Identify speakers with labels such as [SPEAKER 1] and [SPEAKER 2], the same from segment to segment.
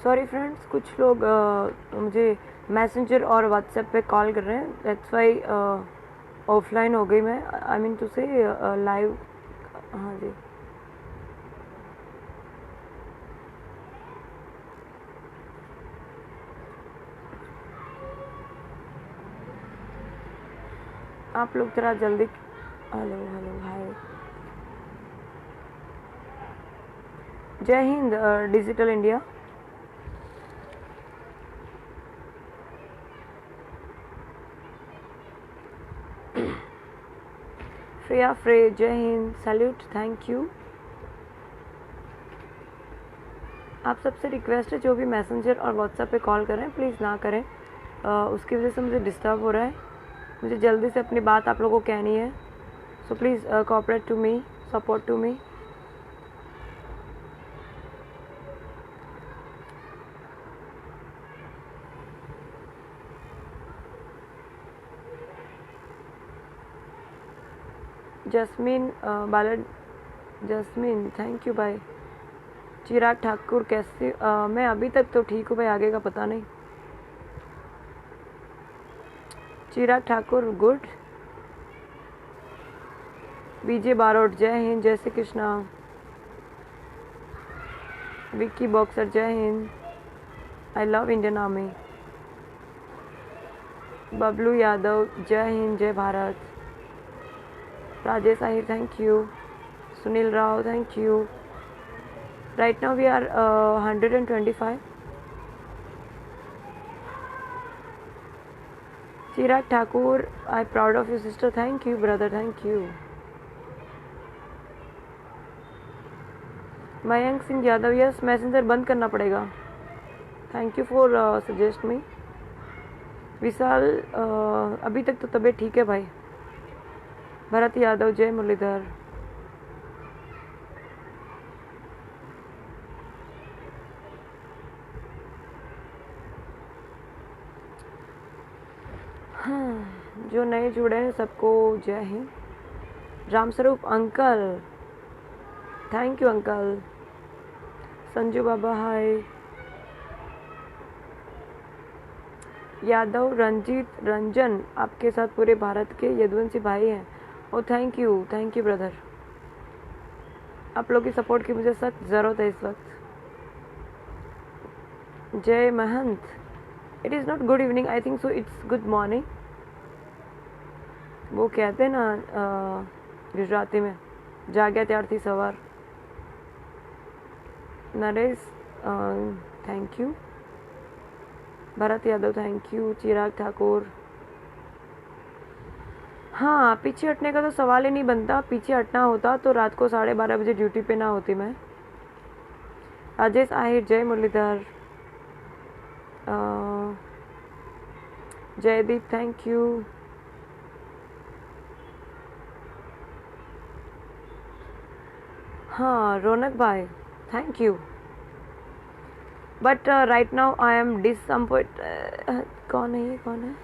[SPEAKER 1] Sorry friends, कुछ लोग मुझे मैसेंजर और व्हाट्सएप पे कॉल कर रहे हैं, दैट्स वाई ऑफलाइन हो गई मैं। आई मीन टू से लाइव। हाँ जी, आप लोग जरा जल्दी। हेलो हेलो हाय, जय हिंद डिजिटल इंडिया। फ्रेया फ्रे, जय हिंद, सैल्यूट, थैंक यू। आप सबसे रिक्वेस्ट है, जो भी मैसेंजर और व्हाट्सएप पे कॉल कर रहे हैं प्लीज़ ना करें, उसकी वजह से मुझे डिस्टर्ब हो रहा है। मुझे जल्दी से अपनी बात आप लोगों को कहनी है, so please cooperate to me, support to me. Jasmine Balad, Jasmine thank you भाई। चिराग ठाकुर कैसे? मैं अभी तक तो ठीक हूँ भाई, आगे का पता नहीं। चिराग ठाकुर गुड। बीजे बारोट, जय हिंद, जय श्री कृष्णा। विक्की बॉक्सर, जय Hind, I love Indian army. Bablu Yadav, जय हिंद, जय Bharat. Rajesh Ahir, thank you. Sunil Rao, thank you. Right now we are 125। Chirag Thakur, I proud of you sister, thank you brother, thank you. Mayank Singh Yadav, yes messenger बंद करना पड़ेगा, thank you for suggest me. Vishal, अभी तक तो तबीयत ठीक है भाई। भरत यादव, जय मुरलीधर। हाँ, जो नए जुड़े हैं सबको जय Hind. Ramswaroop uncle, thank you uncle. Sanju Baba hi. Yadav Ranjit Ranjan, आपके साथ पूरे भारत के यदुवंशी भाई हैं। Oh thank you brother. आप लोग की सपोर्ट की मुझे सख्त ज़रूरत है इस वक्त। Jay Mahant, it is not good evening, I think so it's good morning. वो कहते हैं ना गुजराती में, जाग्या त्यारथी सवार। Naresh, thank you. Bharat Yadav, thank you. Chirag Thakur, हाँ पीछे हटने का तो सवाल ही नहीं बनता, पीछे हटना होता तो रात को 12:30 बजे ड्यूटी पे ना होती मैं। राजेश आहिर, जय मुरलीधर। Jaideep, thank you. हाँ रौनक भाई, thank you. But right now I am disappoint. कौन है ये, कौन है?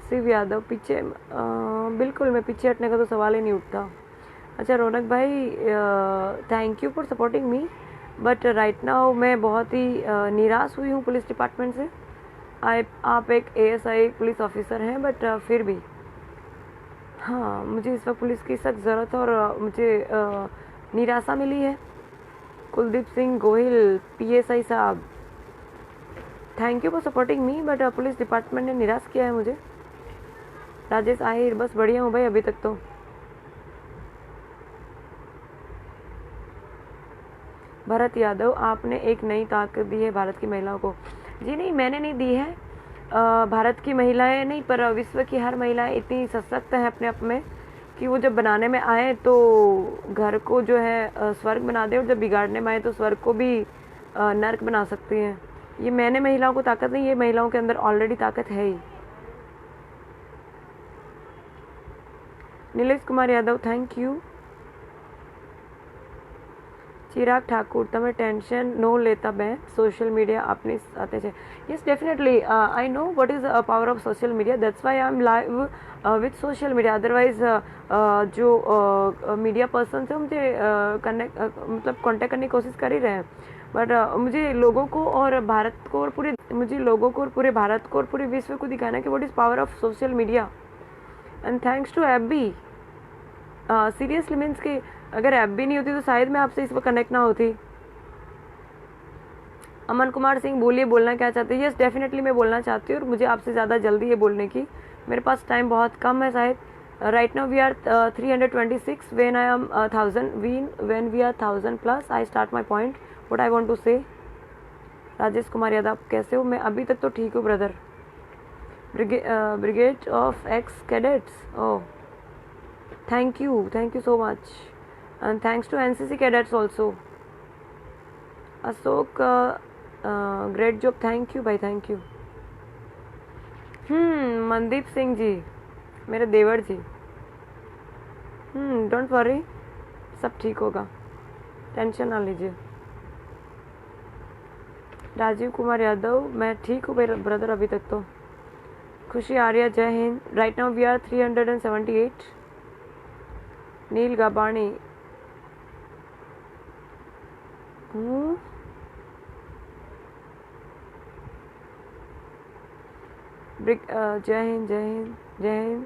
[SPEAKER 1] शिव यादव, पीछे बिल्कुल मैं पीछे हटने का तो सवाल ही नहीं उठता। अच्छा रौनक भाई, thank you for supporting me, but right now मैं बहुत ही निराश हुई हूँ पुलिस डिपार्टमेंट से। आप एक एएसआई पुलिस ऑफिसर हैं, बट फिर भी हाँ मुझे इस वक्त पुलिस की सख्त ज़रूरत है और मुझे निराशा मिली है। कुलदीप सिंह गोहिल, पीएसआई साहब, thank you for supporting me, but police department ने निराश किया है मुझे। राजेश आहिर, बस बढ़िया हूँ भाई अभी तक तो। भरत यादव, आपने एक नई ताकत दी है भारत की महिलाओं को। जी नहीं, मैंने नहीं दी है, भारत की महिलाएं नहीं पर विश्व की हर महिलाएं इतनी सशक्त है अपने आप में कि वो जब बनाने में आए तो घर को जो है स्वर्ग बना दे, और जब बिगाड़ने में आए तो स्वर्ग को भी नर्क बना सकती हैं। ये मैंने महिलाओं को ताकत नहीं, ये महिलाओं के अंदर ऑलरेडी ताकत है ही। Nilesh Kumar Yadav, thank you. ચિરાગ ઠાકુર, તમે ટેન્શન નો લેતા બેન, સોશિયલ મીડિયા આપની સાથે છે. Yes definitely, I know what is power of social media, that's why I am live with social media. Otherwise जो मीडिया पर्सन से मुझे कनेक्ट मतलब कांटेक्ट करने की कोशिश कर ही रहे हैं, बट मुझे लोगों को और भारत को और पूरे भारत को और पूरे विश्व को दिखाना है कि what is power of social media. And thanks to app भी. सीरियसली मीन्स कि अगर ऐप भी नहीं होती तो शायद मैं आपसे इस वक्त कनेक्ट ना होती. अमन कुमार सिंह, बोलिए, बोलना क्या चाहते हैं? यस डेफिनेटली मैं बोलना चाहती हूँ और मुझे आपसे ज़्यादा जल्दी है बोलने की. मेरे पास टाइम बहुत कम है शायद. Right now we are 326 when I am 1000 when we are 1000 plus I start my point what I want to say. Rajesh Kumar Yadav, आप कैसे हो? मैं अभी तक तो ठीक हूँ brother. Brigade of ex cadets, oh thank you so much and thanks to NCC cadets also. Ashok, great job, thank you भाई, थैंक यू. मनदीप सिंह जी, मेरे देवर जी. डोंट वरी, सब ठीक होगा, टेंशन ना लीजिए. राजीव कुमार यादव, मैं ठीक हूँ ब्रदर अभी तक तो. खुशी आर्या, जय हिंद. Right now we are 378. Neel Gabani, जय हिंद जय हिंद जय हिंद.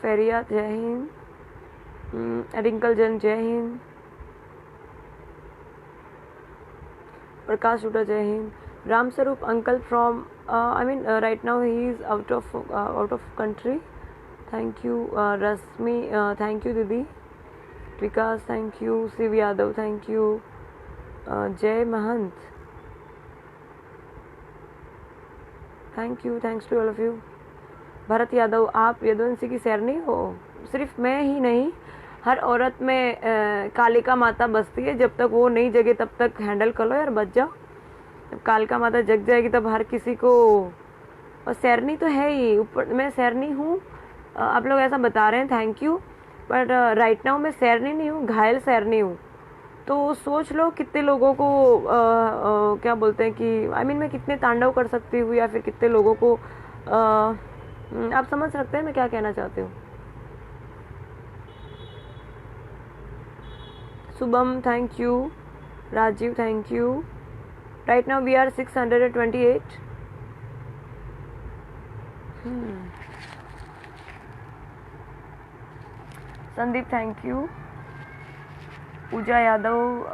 [SPEAKER 1] फेरिया, जय हिंद. रिंकल जन, जय हिंद. प्रकाश हुडा, जय Hind. Ram Swaroop uncle from I mean right now he is out of country. Thank you. Rashmi, thank you दीदी. Vikas, thank you. Shiv Yadav, thank you. Jay Mahant, thank you, thanks to all of you. Bharat Yadav, आप यदुवंशी की शेरनी हो? सिर्फ मैं ही नहीं, हर औरत में कालिका माता बसती है. जब तक वो नहीं जगे तब तक हैंडल कर लो यार, बच जाओ. जब कालिका माता जग जाएगी तब हर किसी को. और शेरनी तो है ही, ऊपर मैं शेरनी हूँ. आप लोग ऐसा बता रहे हैं, thank you. But right now मैं शेरनी नहीं हूँ, घायल शेरनी हूँ. तो सोच लो कितने लोगों को क्या बोलते हैं कि आई मीन मैं कितने तांडव कर सकती हूँ, या फिर कितने लोगों को आप समझ सकते हैं मैं क्या कहना चाहती हूँ. Shubham, thank you. Rajeev, thank you. Right now we are 628. Sandeep, thank you. Pooja Yadav,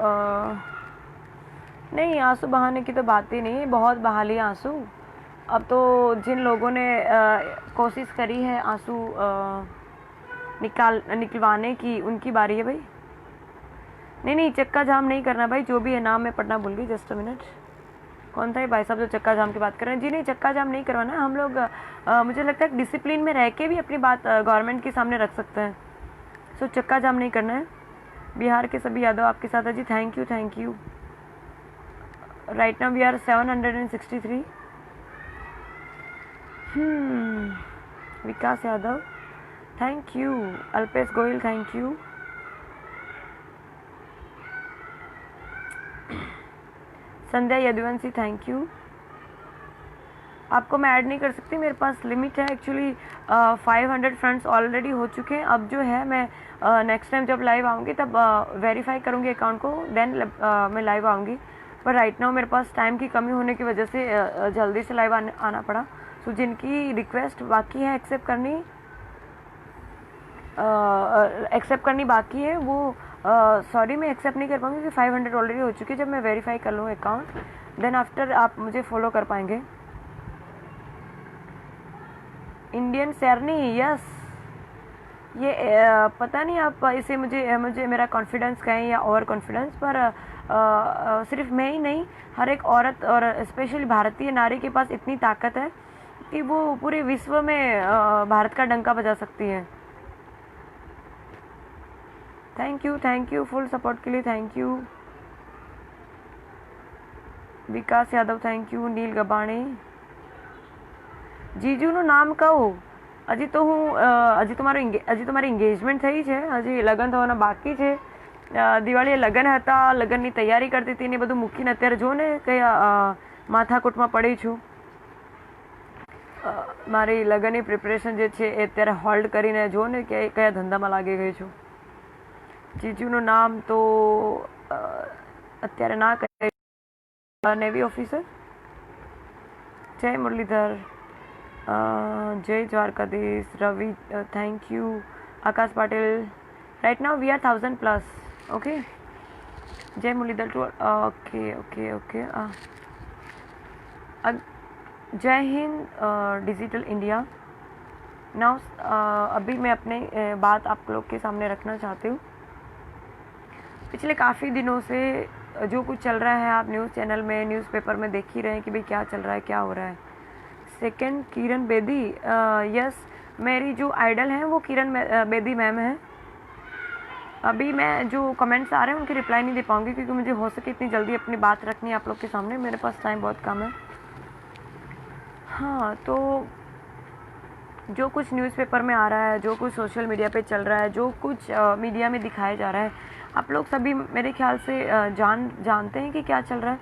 [SPEAKER 1] नहीं आंसू बहाने की तो बात ही नहीं, बहुत बहा लिया आंसू. अब तो जिन लोगों ने कोशिश करी है आंसू निकलवाने की, उनकी बारी है भाई. नहीं चक्का जाम नहीं करना भाई, जो भी है नाम मैं पढ़ना भूल गई. जस्ट अ मिनट, कौन था ये भाई साहब जो चक्का जाम की बात कर रहे हैं? जी नहीं, चक्का जाम नहीं करवाना. हम लोग मुझे लगता है डिसिप्लिन में रह के भी अपनी बात गवर्नमेंट के सामने रख सकते हैं. सो चक्का जाम नहीं करना है. बिहार के सभी यादव आपके साथ है जी, thank you, thank you. Right now we are 763. Vikas Yadav, thank you. Alpesh Goyal, thank you. Sandhya Yaduvanshi, thank you. आपको मैं ऐड नहीं कर सकती, मेरे पास लिमिट है एक्चुअली. 500 फ्रेंड्स ऑलरेडी हो चुके हैं. अब जो है मैं नेक्स्ट टाइम जब लाइव आऊँगी तब वेरीफाई करूँगी अकाउंट को, देन मैं लाइव आऊँगी. पर राइट नाउ मेरे पास टाइम की कमी होने की वजह से जल्दी से लाइव आना पड़ा. सो जिनकी रिक्वेस्ट बाकी है एक्सेप्ट करनी बाकी है वो सॉरी मैं एक्सेप्ट नहीं कर पाऊँगी क्योंकि 500 ऑलरेडी हो चुकी है. जब मैं वेरीफाई कर लूँ अकाउंट देन आफ्टर आप मुझे फॉलो कर पाएंगे. इंडियन शेरनी, यस. ये पता नहीं आप इसे मुझे मेरा कॉन्फिडेंस कहें या ओवर कॉन्फिडेंस, पर सिर्फ मैं ही नहीं, हर एक औरत और स्पेशली भारतीय नारी के पास इतनी ताकत है कि वो पूरे विश्व में भारत का डंका बजा सकती है. थैंक यू फुल सपोर्ट के लिए, thank you. Vikas Yadav, thank you. Neel Gabani, જીજુનું નામ કહું? હજી તો હું હજી તમારી એંગેજમેન્ટ થઈ છે, હજી લગ્ન થવાના બાકી છે. દિવાળીએ લગ્ન હતા, લગ્નની તૈયારી કરતી હતી ને બધું મૂકીને અત્યારે જો ને કયા માથાકૂટમાં પડી છું. મારી લગ્નની પ્રિપરેશન જે છે એ અત્યારે હોલ્ડ કરીને જો ને કે કયા ધંધામાં લાગી ગઈ છું. જીજુનું નામ તો અત્યારે ના કહે. Navy officer. જય મુરલીધર, જય Dwarkadhish, Ravi, thank you, Akash Patil. Right now we are 1000+. Okay, जय Murlidhar too. Okay okay okay. जय हिंद डिजिटल इंडिया. नाउ अभी मैं अपने बात आप लोग के सामने रखना चाहती हूँ. पिछले काफ़ी दिनों से जो कुछ चल रहा है आप न्यूज़ चैनल में, न्यूज़पेपर में देख ही रहे हैं कि भाई क्या चल रहा है, क्या हो रहा है. सेकंड, किरण बेदी. यस, मेरी जो आइडल हैं वो किरण बेदी मैम है. अभी मैं जो कमेंट्स आ रहे हैं उनकी रिप्लाई नहीं दे पाऊँगी क्योंकि मुझे हो सके इतनी जल्दी अपनी बात रखनी है आप लोग के सामने. मेरे पास टाइम बहुत कम है. हाँ, तो जो कुछ न्यूज़पेपर में आ रहा है, जो कुछ सोशल मीडिया पे चल रहा है, जो कुछ मीडिया में दिखाया जा रहा है, आप लोग सभी मेरे ख्याल से जानते हैं कि क्या चल रहा है.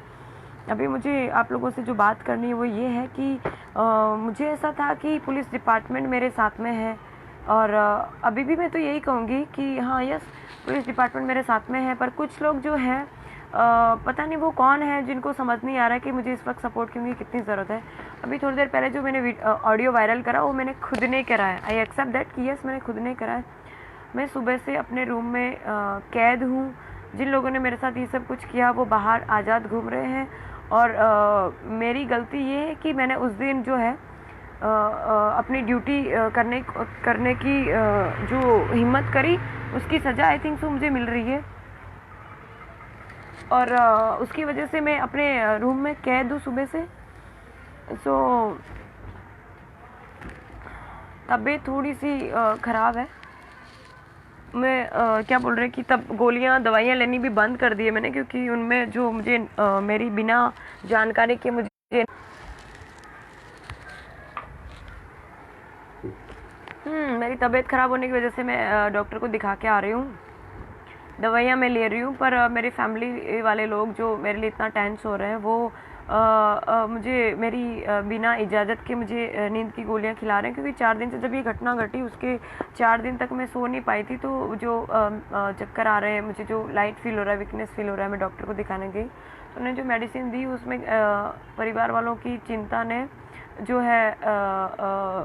[SPEAKER 1] अभी मुझे आप लोगों से जो बात करनी है वो ये है कि मुझे ऐसा था कि पुलिस डिपार्टमेंट मेरे साथ में है और अभी भी मैं तो यही कहूँगी कि हाँ यस, पुलिस डिपार्टमेंट मेरे साथ में है, पर कुछ लोग जो हैं पता नहीं वो कौन है जिनको समझ नहीं आ रहा है कि मुझे इस वक्त सपोर्ट की कितनी ज़रूरत है. अभी थोड़ी देर पहले जो मैंने ऑडियो वायरल करा वो मैंने खुद ने करा है. आई एक्सेप्ट दैट कि यस मैंने खुद ने करा है. मैं सुबह से अपने रूम में कैद हूँ. जिन लोगों ने मेरे साथ ये सब कुछ किया वो बाहर आज़ाद घूम रहे हैं और मेरी गलती ये है कि मैंने उस दिन जो है अपनी ड्यूटी करने की जो हिम्मत करी उसकी सज़ा आई थिंक सो मुझे मिल रही है और उसकी वजह से मैं अपने रूम में कैद हूँ सुबह से. सो तबीयत थोड़ी सी ख़राब है. मैं क्या बोल रहे हैं कि तब गोलियाँ दवाइयाँ लेनी भी बंद कर दी है मैंने क्योंकि उनमें जो मुझे मेरी बिना जानकारी के मुझे मेरी तबीयत ख़राब होने की वजह से मैं डॉक्टर को दिखा के आ रही हूँ. दवाइयाँ मैं ले रही हूँ पर मेरे फैमिली वाले लोग जो मेरे लिए इतना टेंस हो रहे हैं वो मुझे मेरी बिना इजाज़त के मुझे नींद की गोलियाँ खिला रहे हैं क्योंकि 4 दिन से जब ये घटना घटी उसके 4 दिन तक मैं सो नहीं पाई थी. तो जो चक्कर आ रहे हैं, मुझे जो लाइट फील हो रहा है, वीकनेस फील हो रहा है, मैं डॉक्टर को दिखाने गई तो उन्होंने जो मेडिसिन दी उसमें परिवार वालों की चिंता ने जो है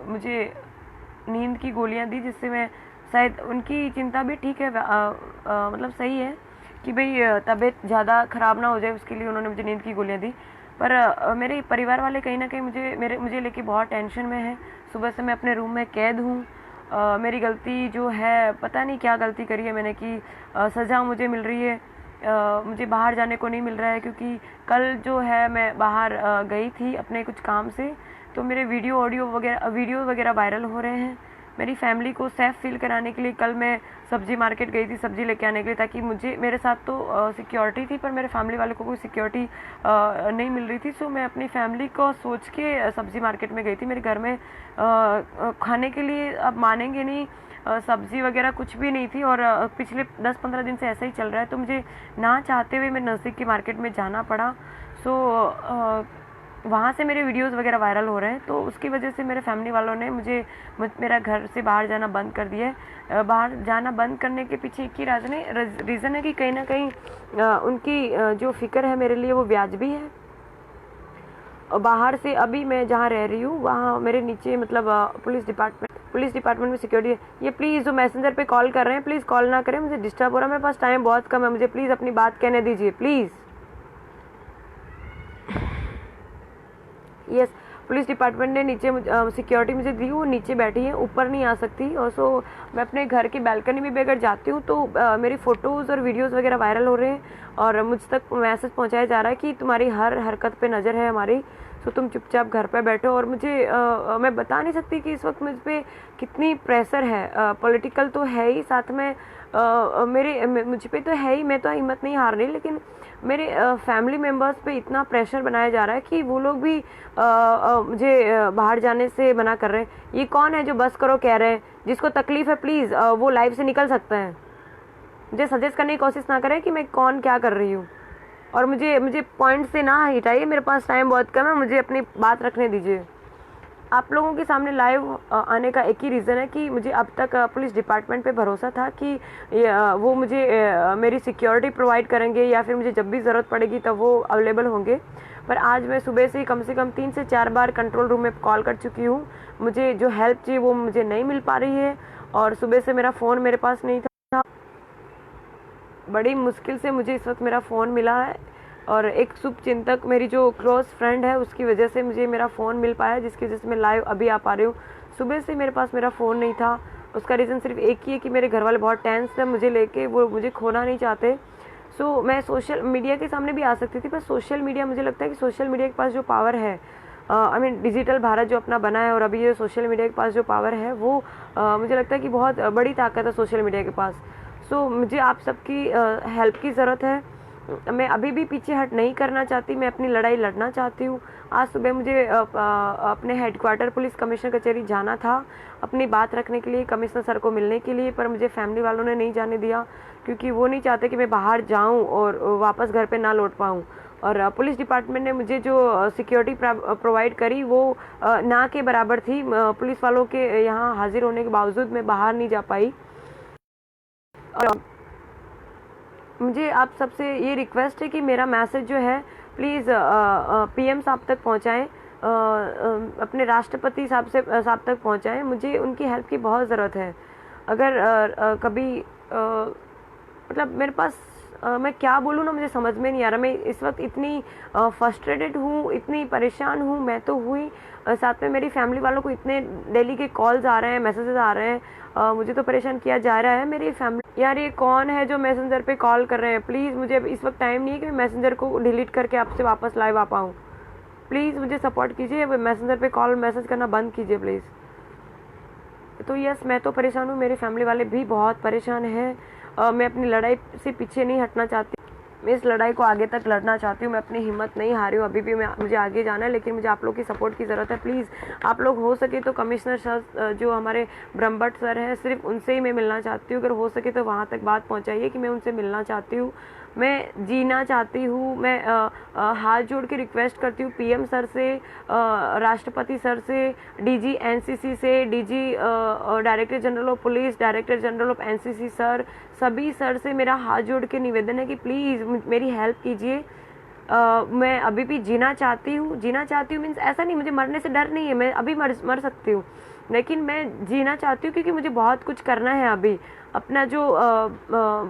[SPEAKER 1] मुझे नींद की गोलियाँ दी जिससे मैं शायद उनकी चिंता भी ठीक है, मतलब सही है कि भाई तबीयत ज़्यादा ख़राब ना हो जाए उसके लिए उन्होंने मुझे नींद की गोलियाँ दी. पर मेरे परिवार वाले कहीं ना कहीं मुझे लेके बहुत टेंशन में है. सुबह से मैं अपने रूम में कैद हूँ. मेरी गलती जो है पता नहीं क्या गलती करी है मैंने कि सज़ा मुझे मिल रही है. मुझे बाहर जाने को नहीं मिल रहा है क्योंकि कल जो है मैं बाहर गई थी अपने कुछ काम से तो मेरे वीडियो वगैरह वायरल हो रहे हैं. मेरी फैमिली को सेफ फील कराने के लिए कल मैं सब्ज़ी मार्केट गई थी सब्ज़ी लेके आने के लिए ताकि मेरे साथ तो सिक्योरिटी थी पर मेरे फैमिली वालों को कोई सिक्योरिटी नहीं मिल रही थी. सो मैं अपनी फैमिली को सोच के सब्ज़ी मार्केट में गई थी. मेरे घर में खाने के लिए आप मानेंगे नहीं सब्ज़ी वगैरह कुछ भी नहीं थी और पिछले 10-15 दिन से ऐसा ही चल रहा है तो मुझे ना चाहते हुए मैं नज़दीक की मार्केट में जाना पड़ा. सो वहाँ से मेरे वीडियोस वगैरह वायरल हो रहे हैं तो उसकी वजह से मेरे फैमिली वालों ने मेरा घर से बाहर जाना बंद कर दिया है. बाहर जाना बंद करने के पीछे एक ही रीज़न है कि कहीं ना कहीं उनकी जो फ़िक्र है मेरे लिए वो वाजिबी है. और बाहर से अभी मैं जहाँ रह रही हूँ वहाँ मेरे नीचे मतलब पुलिस डिपार्टमेंट में सिक्योरिटी है. ये प्लीज़ जो मैसेंजर पे कॉल कर रहे हैं प्लीज़ कॉल ना करें, मुझे डिस्टर्ब हो रहा है, मेरे पास टाइम बहुत कम है, मुझे प्लीज़ अपनी बात कहने दीजिए प्लीज़. यस, पुलिस डिपार्टमेंट ने नीचे सिक्योरिटी मुझे दी, वो नीचे बैठी है, ऊपर नहीं आ सकती. और सो मैं अपने घर की बैल्कनी में भी अगर जाती हूँ तो मेरी फ़ोटोज़ और वीडियोज़ वगैरह वायरल हो रहे हैं और मुझ तक मैसेज पहुँचाया जा रहा है कि तुम्हारी हर हरकत पे नज़र है हमारी, सो तुम चुपचाप घर पे बैठो. और मुझे मैं बता नहीं सकती कि इस वक्त मुझ पर कितनी प्रेशर है. पॉलिटिकल तो है ही, साथ में मुझ पे तो है ही, मैं तो हिम्मत नहीं हार रही, लेकिन मेरे फैमिली मेम्बर्स पे इतना प्रेशर बनाया जा रहा है कि वो लोग भी मुझे बाहर जाने से मना कर रहे हैं. ये कौन है जो बस करो कह रहे हैं? जिसको तकलीफ़ है प्लीज़ वो लाइफ से निकल सकता है. मुझे सजेस्ट करने की कोशिश ना करें कि मैं कौन क्या कर रही हूँ, और मुझे मुझे पॉइंट से ना हटाइए। मेरे पास टाइम बहुत कम है, मुझे अपनी बात रखने दीजिए। आप लोगों के सामने लाइव आने का एक ही रीज़न है कि मुझे अब तक पुलिस डिपार्टमेंट पे भरोसा था कि वो मुझे मेरी सिक्योरिटी प्रोवाइड करेंगे, या फिर मुझे जब भी ज़रूरत पड़ेगी तब वो अवेलेबल होंगे। पर आज मैं सुबह से कम 3 से 4 बार कंट्रोल रूम में कॉल कर चुकी हूँ। मुझे जो हेल्प चाहिए वो मुझे नहीं मिल पा रही है, और सुबह से मेरा फ़ोन मेरे पास नहीं था। बड़ी मुश्किल से मुझे इस वक्त मेरा फ़ोन मिला है, और एक शुभचिंतक मेरी जो क्लोज फ्रेंड है उसकी वजह से मुझे मेरा फ़ोन मिल पाया, जिसकी वजह से मैं लाइव अभी आ पा रही हूँ। सुबह से मेरे पास मेरा फ़ोन नहीं था। उसका रीज़न सिर्फ एक ही है कि मेरे घर वाले बहुत टेंस है मुझे लेके, वो मुझे खोना नहीं चाहते। सो मैं सोशल मीडिया के सामने भी आ सकती थी, पर सोशल मीडिया, मुझे लगता है कि सोशल मीडिया के पास जो पावर है, आई मीन डिजिटल भारत जो अपना बना है, और अभी ये सोशल मीडिया के पास जो पावर है वो मुझे लगता है कि बहुत बड़ी ताकत है सोशल मीडिया के पास। सो मुझे आप सबकी हेल्प की ज़रूरत है। मैं अभी भी पीछे हट नहीं करना चाहती, मैं अपनी लड़ाई लड़ना चाहती हूँ। आज सुबह मुझे अपने हेडक्वार्टर पुलिस कमिश्नर कचहरी जाना था अपनी बात रखने के लिए, कमिश्नर सर को मिलने के लिए, पर मुझे फैमिली वालों ने नहीं जाने दिया, क्योंकि वो नहीं चाहते कि मैं बाहर जाऊँ और वापस घर पे ना लौट पाऊँ। और पुलिस डिपार्टमेंट ने मुझे जो सिक्योरिटी प्रोवाइड करी वो ना के बराबर थी। पुलिस वालों के यहाँ हाजिर होने के बावजूद मैं बाहर नहीं जा पाई। और मुझे आप सबसे ये रिक्वेस्ट है कि मेरा मैसेज जो है प्लीज़ पीएम साहब तक पहुंचाएं, अपने राष्ट्रपति साहब तक पहुंचाएं। मुझे उनकी हेल्प की बहुत ज़रूरत है। अगर कभी मतलब मेरे पास मैं क्या बोलूँ ना, मुझे समझ में नहीं आ रहा। मैं इस वक्त इतनी फ्रस्ट्रेटेड हूँ, इतनी परेशान हूँ, मैं तो हुई, साथ में मेरी फैमिली वालों को इतने डेली के कॉल्स आ रहे हैं, मैसेजेस आ रहे हैं, मुझे तो परेशान किया जा रहा है। मेरी फैमिली, यार ये कौन है जो मैसेंजर पे कॉल कर रहे हैं? प्लीज़, मुझे इस वक्त टाइम नहीं है कि मैं मैसेंजर को डिलीट करके आपसे वापस लाइव आ पाऊँ। प्लीज़ मुझे सपोर्ट कीजिए, मैसेंजर पे कॉल मैसेज करना बंद कीजिए प्लीज़। तो यस, मैं तो परेशान हूँ, मेरे फैमिली वाले भी बहुत परेशान हैं। मैं अपनी लड़ाई से पीछे नहीं हटना चाहती, मैं इस लड़ाई को आगे तक लड़ना चाहती हूँ। मैं अपनी हिम्मत नहीं हारी हूँ, अभी भी मुझे आगे जाना है, लेकिन मुझे आप लोग की सपोर्ट की ज़रूरत है। प्लीज़ आप लोग हो सके तो कमिश्नर सर जो हमारे ब्रह्मभट्ट सर हैं, सिर्फ उनसे ही मैं मिलना चाहती हूँ। अगर हो सके तो वहाँ तक बात पहुँचाइए कि मैं उनसे मिलना चाहती हूँ, मैं जीना चाहती हूँ। मैं हाथ जोड़ के रिक्वेस्ट करती हूँ पीएम सर से, राष्ट्रपति सर से, डीजी एनसीसी से, DG director general of police, director general of NCC sir, सभी सर से मेरा हाथ जोड़ के निवेदन है कि प्लीज़ मेरी हेल्प कीजिए। मैं अभी भी जीना चाहती हूँ। जीना चाहती हूँ मीन्स ऐसा नहीं, मुझे मरने से डर नहीं है, मैं अभी मर सकती हूँ, लेकिन मैं जीना चाहती हूँ क्योंकि मुझे बहुत कुछ करना है अभी। अपना जो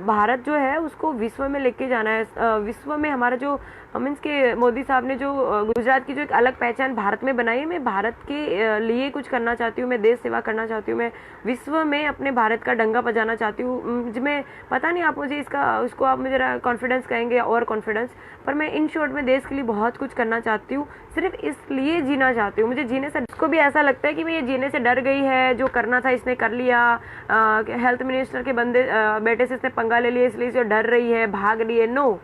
[SPEAKER 1] भारत जो है उसको विश्व में लेके जाना है। विश्व में हमारा जो मीन्स के मोदी साहब ने जो गुजरात की जो एक अलग पहचान भारत में बनाई है, मैं भारत के लिए कुछ करना चाहती हूँ, मैं देश सेवा करना चाहती हूँ, मैं विश्व में अपने भारत का डंका बजाना चाहती हूँ। मैं पता नहीं आप मुझे उसको आप मुझे कॉन्फिडेंस कहेंगे और कॉन्फिडेंस, पर मैं इन शॉर्ट में देश के लिए बहुत कुछ करना चाहती हूँ, सिर्फ इसलिए जीना चाहती हूँ। मुझे जीने से, उसको भी ऐसा लगता है कि मैं ये जीने से डर गई है, जो करना था इसने कर लिया, हेल्थ मिनिस्टर के बेटे से इसने पंगा ले लिया इसलिए जो डर रही है, भाग रही है। नो,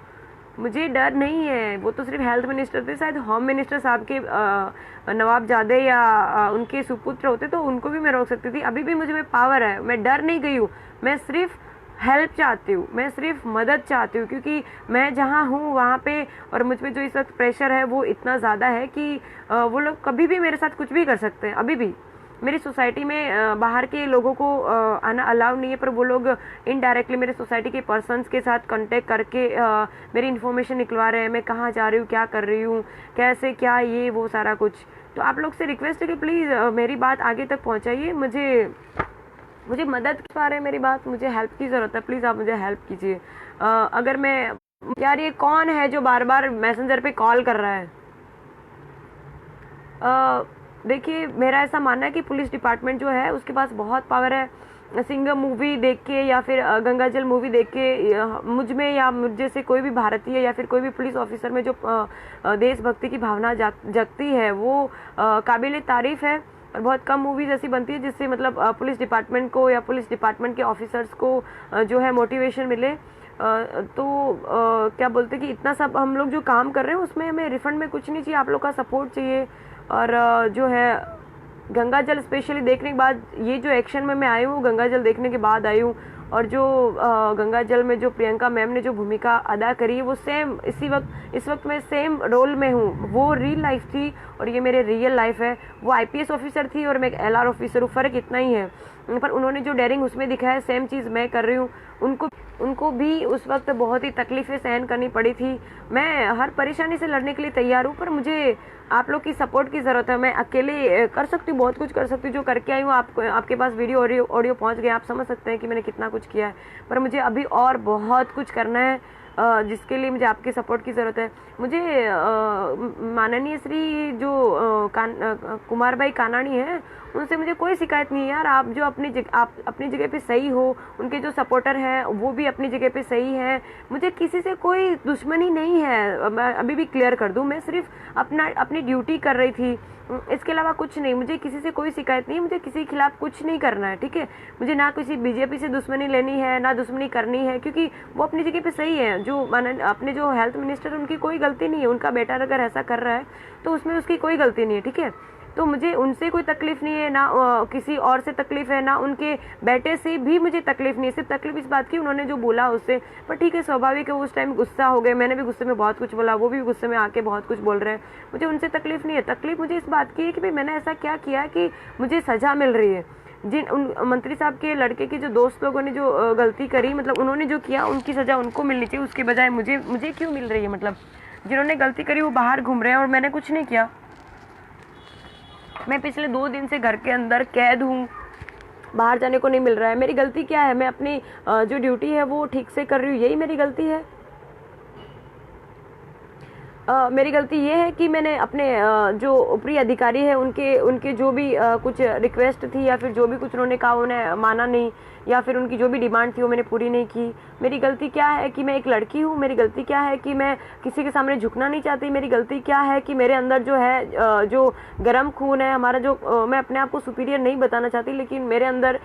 [SPEAKER 1] मुझे डर नहीं है। वो तो सिर्फ हेल्थ मिनिस्टर थे, शायद होम मिनिस्टर साहब के नवाबजादे या उनके सुपुत्र होते तो उनको भी मैं रोक सकती थी। अभी भी मुझे में पावर है, मैं डर नहीं गई हूँ, मैं सिर्फ हेल्प चाहती हूँ, मैं सिर्फ मदद चाहती हूँ, क्योंकि मैं जहाँ हूँ वहाँ पे और मुझ पे जो इस वक्त प्रेशर है वो इतना ज़्यादा है कि वो लोग कभी भी मेरे साथ कुछ भी कर सकते हैं। अभी भी मेरी सोसाइटी में बाहर के लोगों को आना अलाउ नहीं है, पर वो लोग इनडायरेक्टली मेरे सोसाइटी के पर्सन्स के साथ कांटेक्ट करके मेरी इन्फॉर्मेशन निकलवा रहे हैं, मैं कहाँ जा रही हूँ, क्या कर रही हूँ, कैसे क्या, ये वो सारा कुछ। तो आप लोग से रिक्वेस्ट है कि प्लीज़ मेरी बात आगे तक पहुँचाइए। मुझे मदद पा रहे हैं मेरी बात, मुझे हेल्प की ज़रूरत है, प्लीज़ आप मुझे हेल्प कीजिए। अगर मैं, यार ये कौन है जो बार बार मैसेंजर पे कॉल कर रहा है? देखिए, मेरा ऐसा मानना है कि पुलिस डिपार्टमेंट जो है उसके पास बहुत पावर है। सिंघम मूवी देख के या फिर गंगाजल मूवी देख के मुझ में या मुझ जैसे कोई भी भारतीय या फिर कोई भी पुलिस ऑफिसर में जो देशभक्ति की भावना जगती है वो काबिल तारीफ़ है। और बहुत कम मूवीज़ ऐसी बनती है जिससे मतलब पुलिस डिपार्टमेंट को या पुलिस डिपार्टमेंट के ऑफिसर्स को जो है मोटिवेशन मिले। तो क्या बोलते कि इतना सब हम लोग जो काम कर रहे हैं उसमें हमें रिफंड में कुछ नहीं चाहिए, आप लोग का सपोर्ट चाहिए। और जो है गंगा जल स्पेशली देखने के बाद, ये जो एक्शन में मैं आई हूँ गंगा जल देखने के बाद आई हूँ, और जो गंगा जल में जो प्रियंका मैम ने जो भूमिका अदा करी है वो सेम इस वक्त मैं सेम रोल में हूँ। वो रियल लाइफ थी और ये मेरे रियल लाइफ है। वो IPS ऑफिसर थी और मैं एक LR ऑफिसर हूँ, फ़र्क इतना ही है। पर उन्होंने जो डेयरिंग उसमें दिखाया सेम चीज़ मैं कर रही हूँ। उनको भी उस वक्त बहुत ही तकलीफ़ें सहन करनी पड़ी थी। मैं हर परेशानी से लड़ने के लिए तैयार हूँ, पर मुझे आप लोग की सपोर्ट की ज़रूरत है। मैं अकेले कर सकती हूँ, बहुत कुछ कर सकती हूँ, जो करके आई हूँ आपके पास वीडियो ऑडियो पहुँच गया, आप समझ सकते हैं कि मैंने कितना कुछ किया है। पर मुझे अभी और बहुत कुछ करना है, जिसके लिए मुझे आपकी सपोर्ट की ज़रूरत है। मुझे माननीय श्री जो कुमार भाई कानाणी हैं, उनसे मुझे कोई शिकायत नहीं है यार। आप अपनी जगह पे सही हो, उनके जो सपोर्टर हैं वो भी अपनी जगह पे सही हैं। मुझे किसी से कोई दुश्मनी नहीं है, मैं अभी भी क्लियर कर दूं। मैं सिर्फ अपनी ड्यूटी कर रही थी, इसके अलावा कुछ नहीं। मुझे किसी से कोई शिकायत नहीं है, मुझे किसी के खिलाफ कुछ नहीं करना है, ठीक है। मुझे ना किसी BJP से दुश्मनी लेनी है, ना दुश्मनी करनी है, क्योंकि वो अपनी जगह पे सही है। जो अपने जो हेल्थ मिनिस्टर, उनकी कोई गलती नहीं है। उनका बेटा अगर ऐसा कर रहा है तो उसमें उसकी कोई गलती नहीं है, ठीक है। तो मुझे उनसे कोई तकलीफ नहीं है, ना किसी और से तकलीफ है, ना उनके बेटे से भी मुझे तकलीफ नहीं है। सिर्फ तकलीफ इस बात की उन्होंने जो बोला उससे, पर ठीक है, स्वाभाविक है, उस टाइम गुस्सा हो गए। मैंने भी गुस्से में बहुत कुछ बोला, वो भी गुस्से में आके बहुत कुछ बोल रहे हैं। मुझे उनसे तकलीफ नहीं है। तकलीफ मुझे इस बात की है कि भाई मैंने ऐसा क्या किया कि मुझे सजा मिल रही है। उन मंत्री साहब के लड़के के जो दोस्त लोगों ने जो गलती करी, मतलब उन्होंने जो किया, उनकी सजा उनको मिलनी चाहिए, उसके बजाय मुझे क्यों मिल रही है। मतलब जिन्होंने गलती करी वो बाहर घूम रहे हैं और मैंने कुछ नहीं किया। मैं पिछले 2 दिन से घर के अंदर कैद हूँ, बाहर जाने को नहीं मिल रहा है। मेरी गलती क्या है? मैं अपनी जो ड्यूटी है वो ठीक से कर रही हूँ, यही मेरी गलती है। मेरी गलती ये है कि मैंने अपने जो ऊपरी अधिकारी है उनके जो भी कुछ रिक्वेस्ट थी या फिर जो भी कुछ उन्होंने कहा उन्हें माना नहीं, या फिर उनकी जो भी डिमांड थी वो मैंने पूरी नहीं की। मेरी गलती क्या है कि मैं एक लड़की हूँ। मेरी गलती क्या है कि मैं किसी के सामने झुकना नहीं चाहती। मेरी गलती क्या है कि मेरे अंदर जो है जो गर्म खून है हमारा, जो मैं अपने आप को सुपीरियर नहीं बताना चाहती, लेकिन मेरे अंदर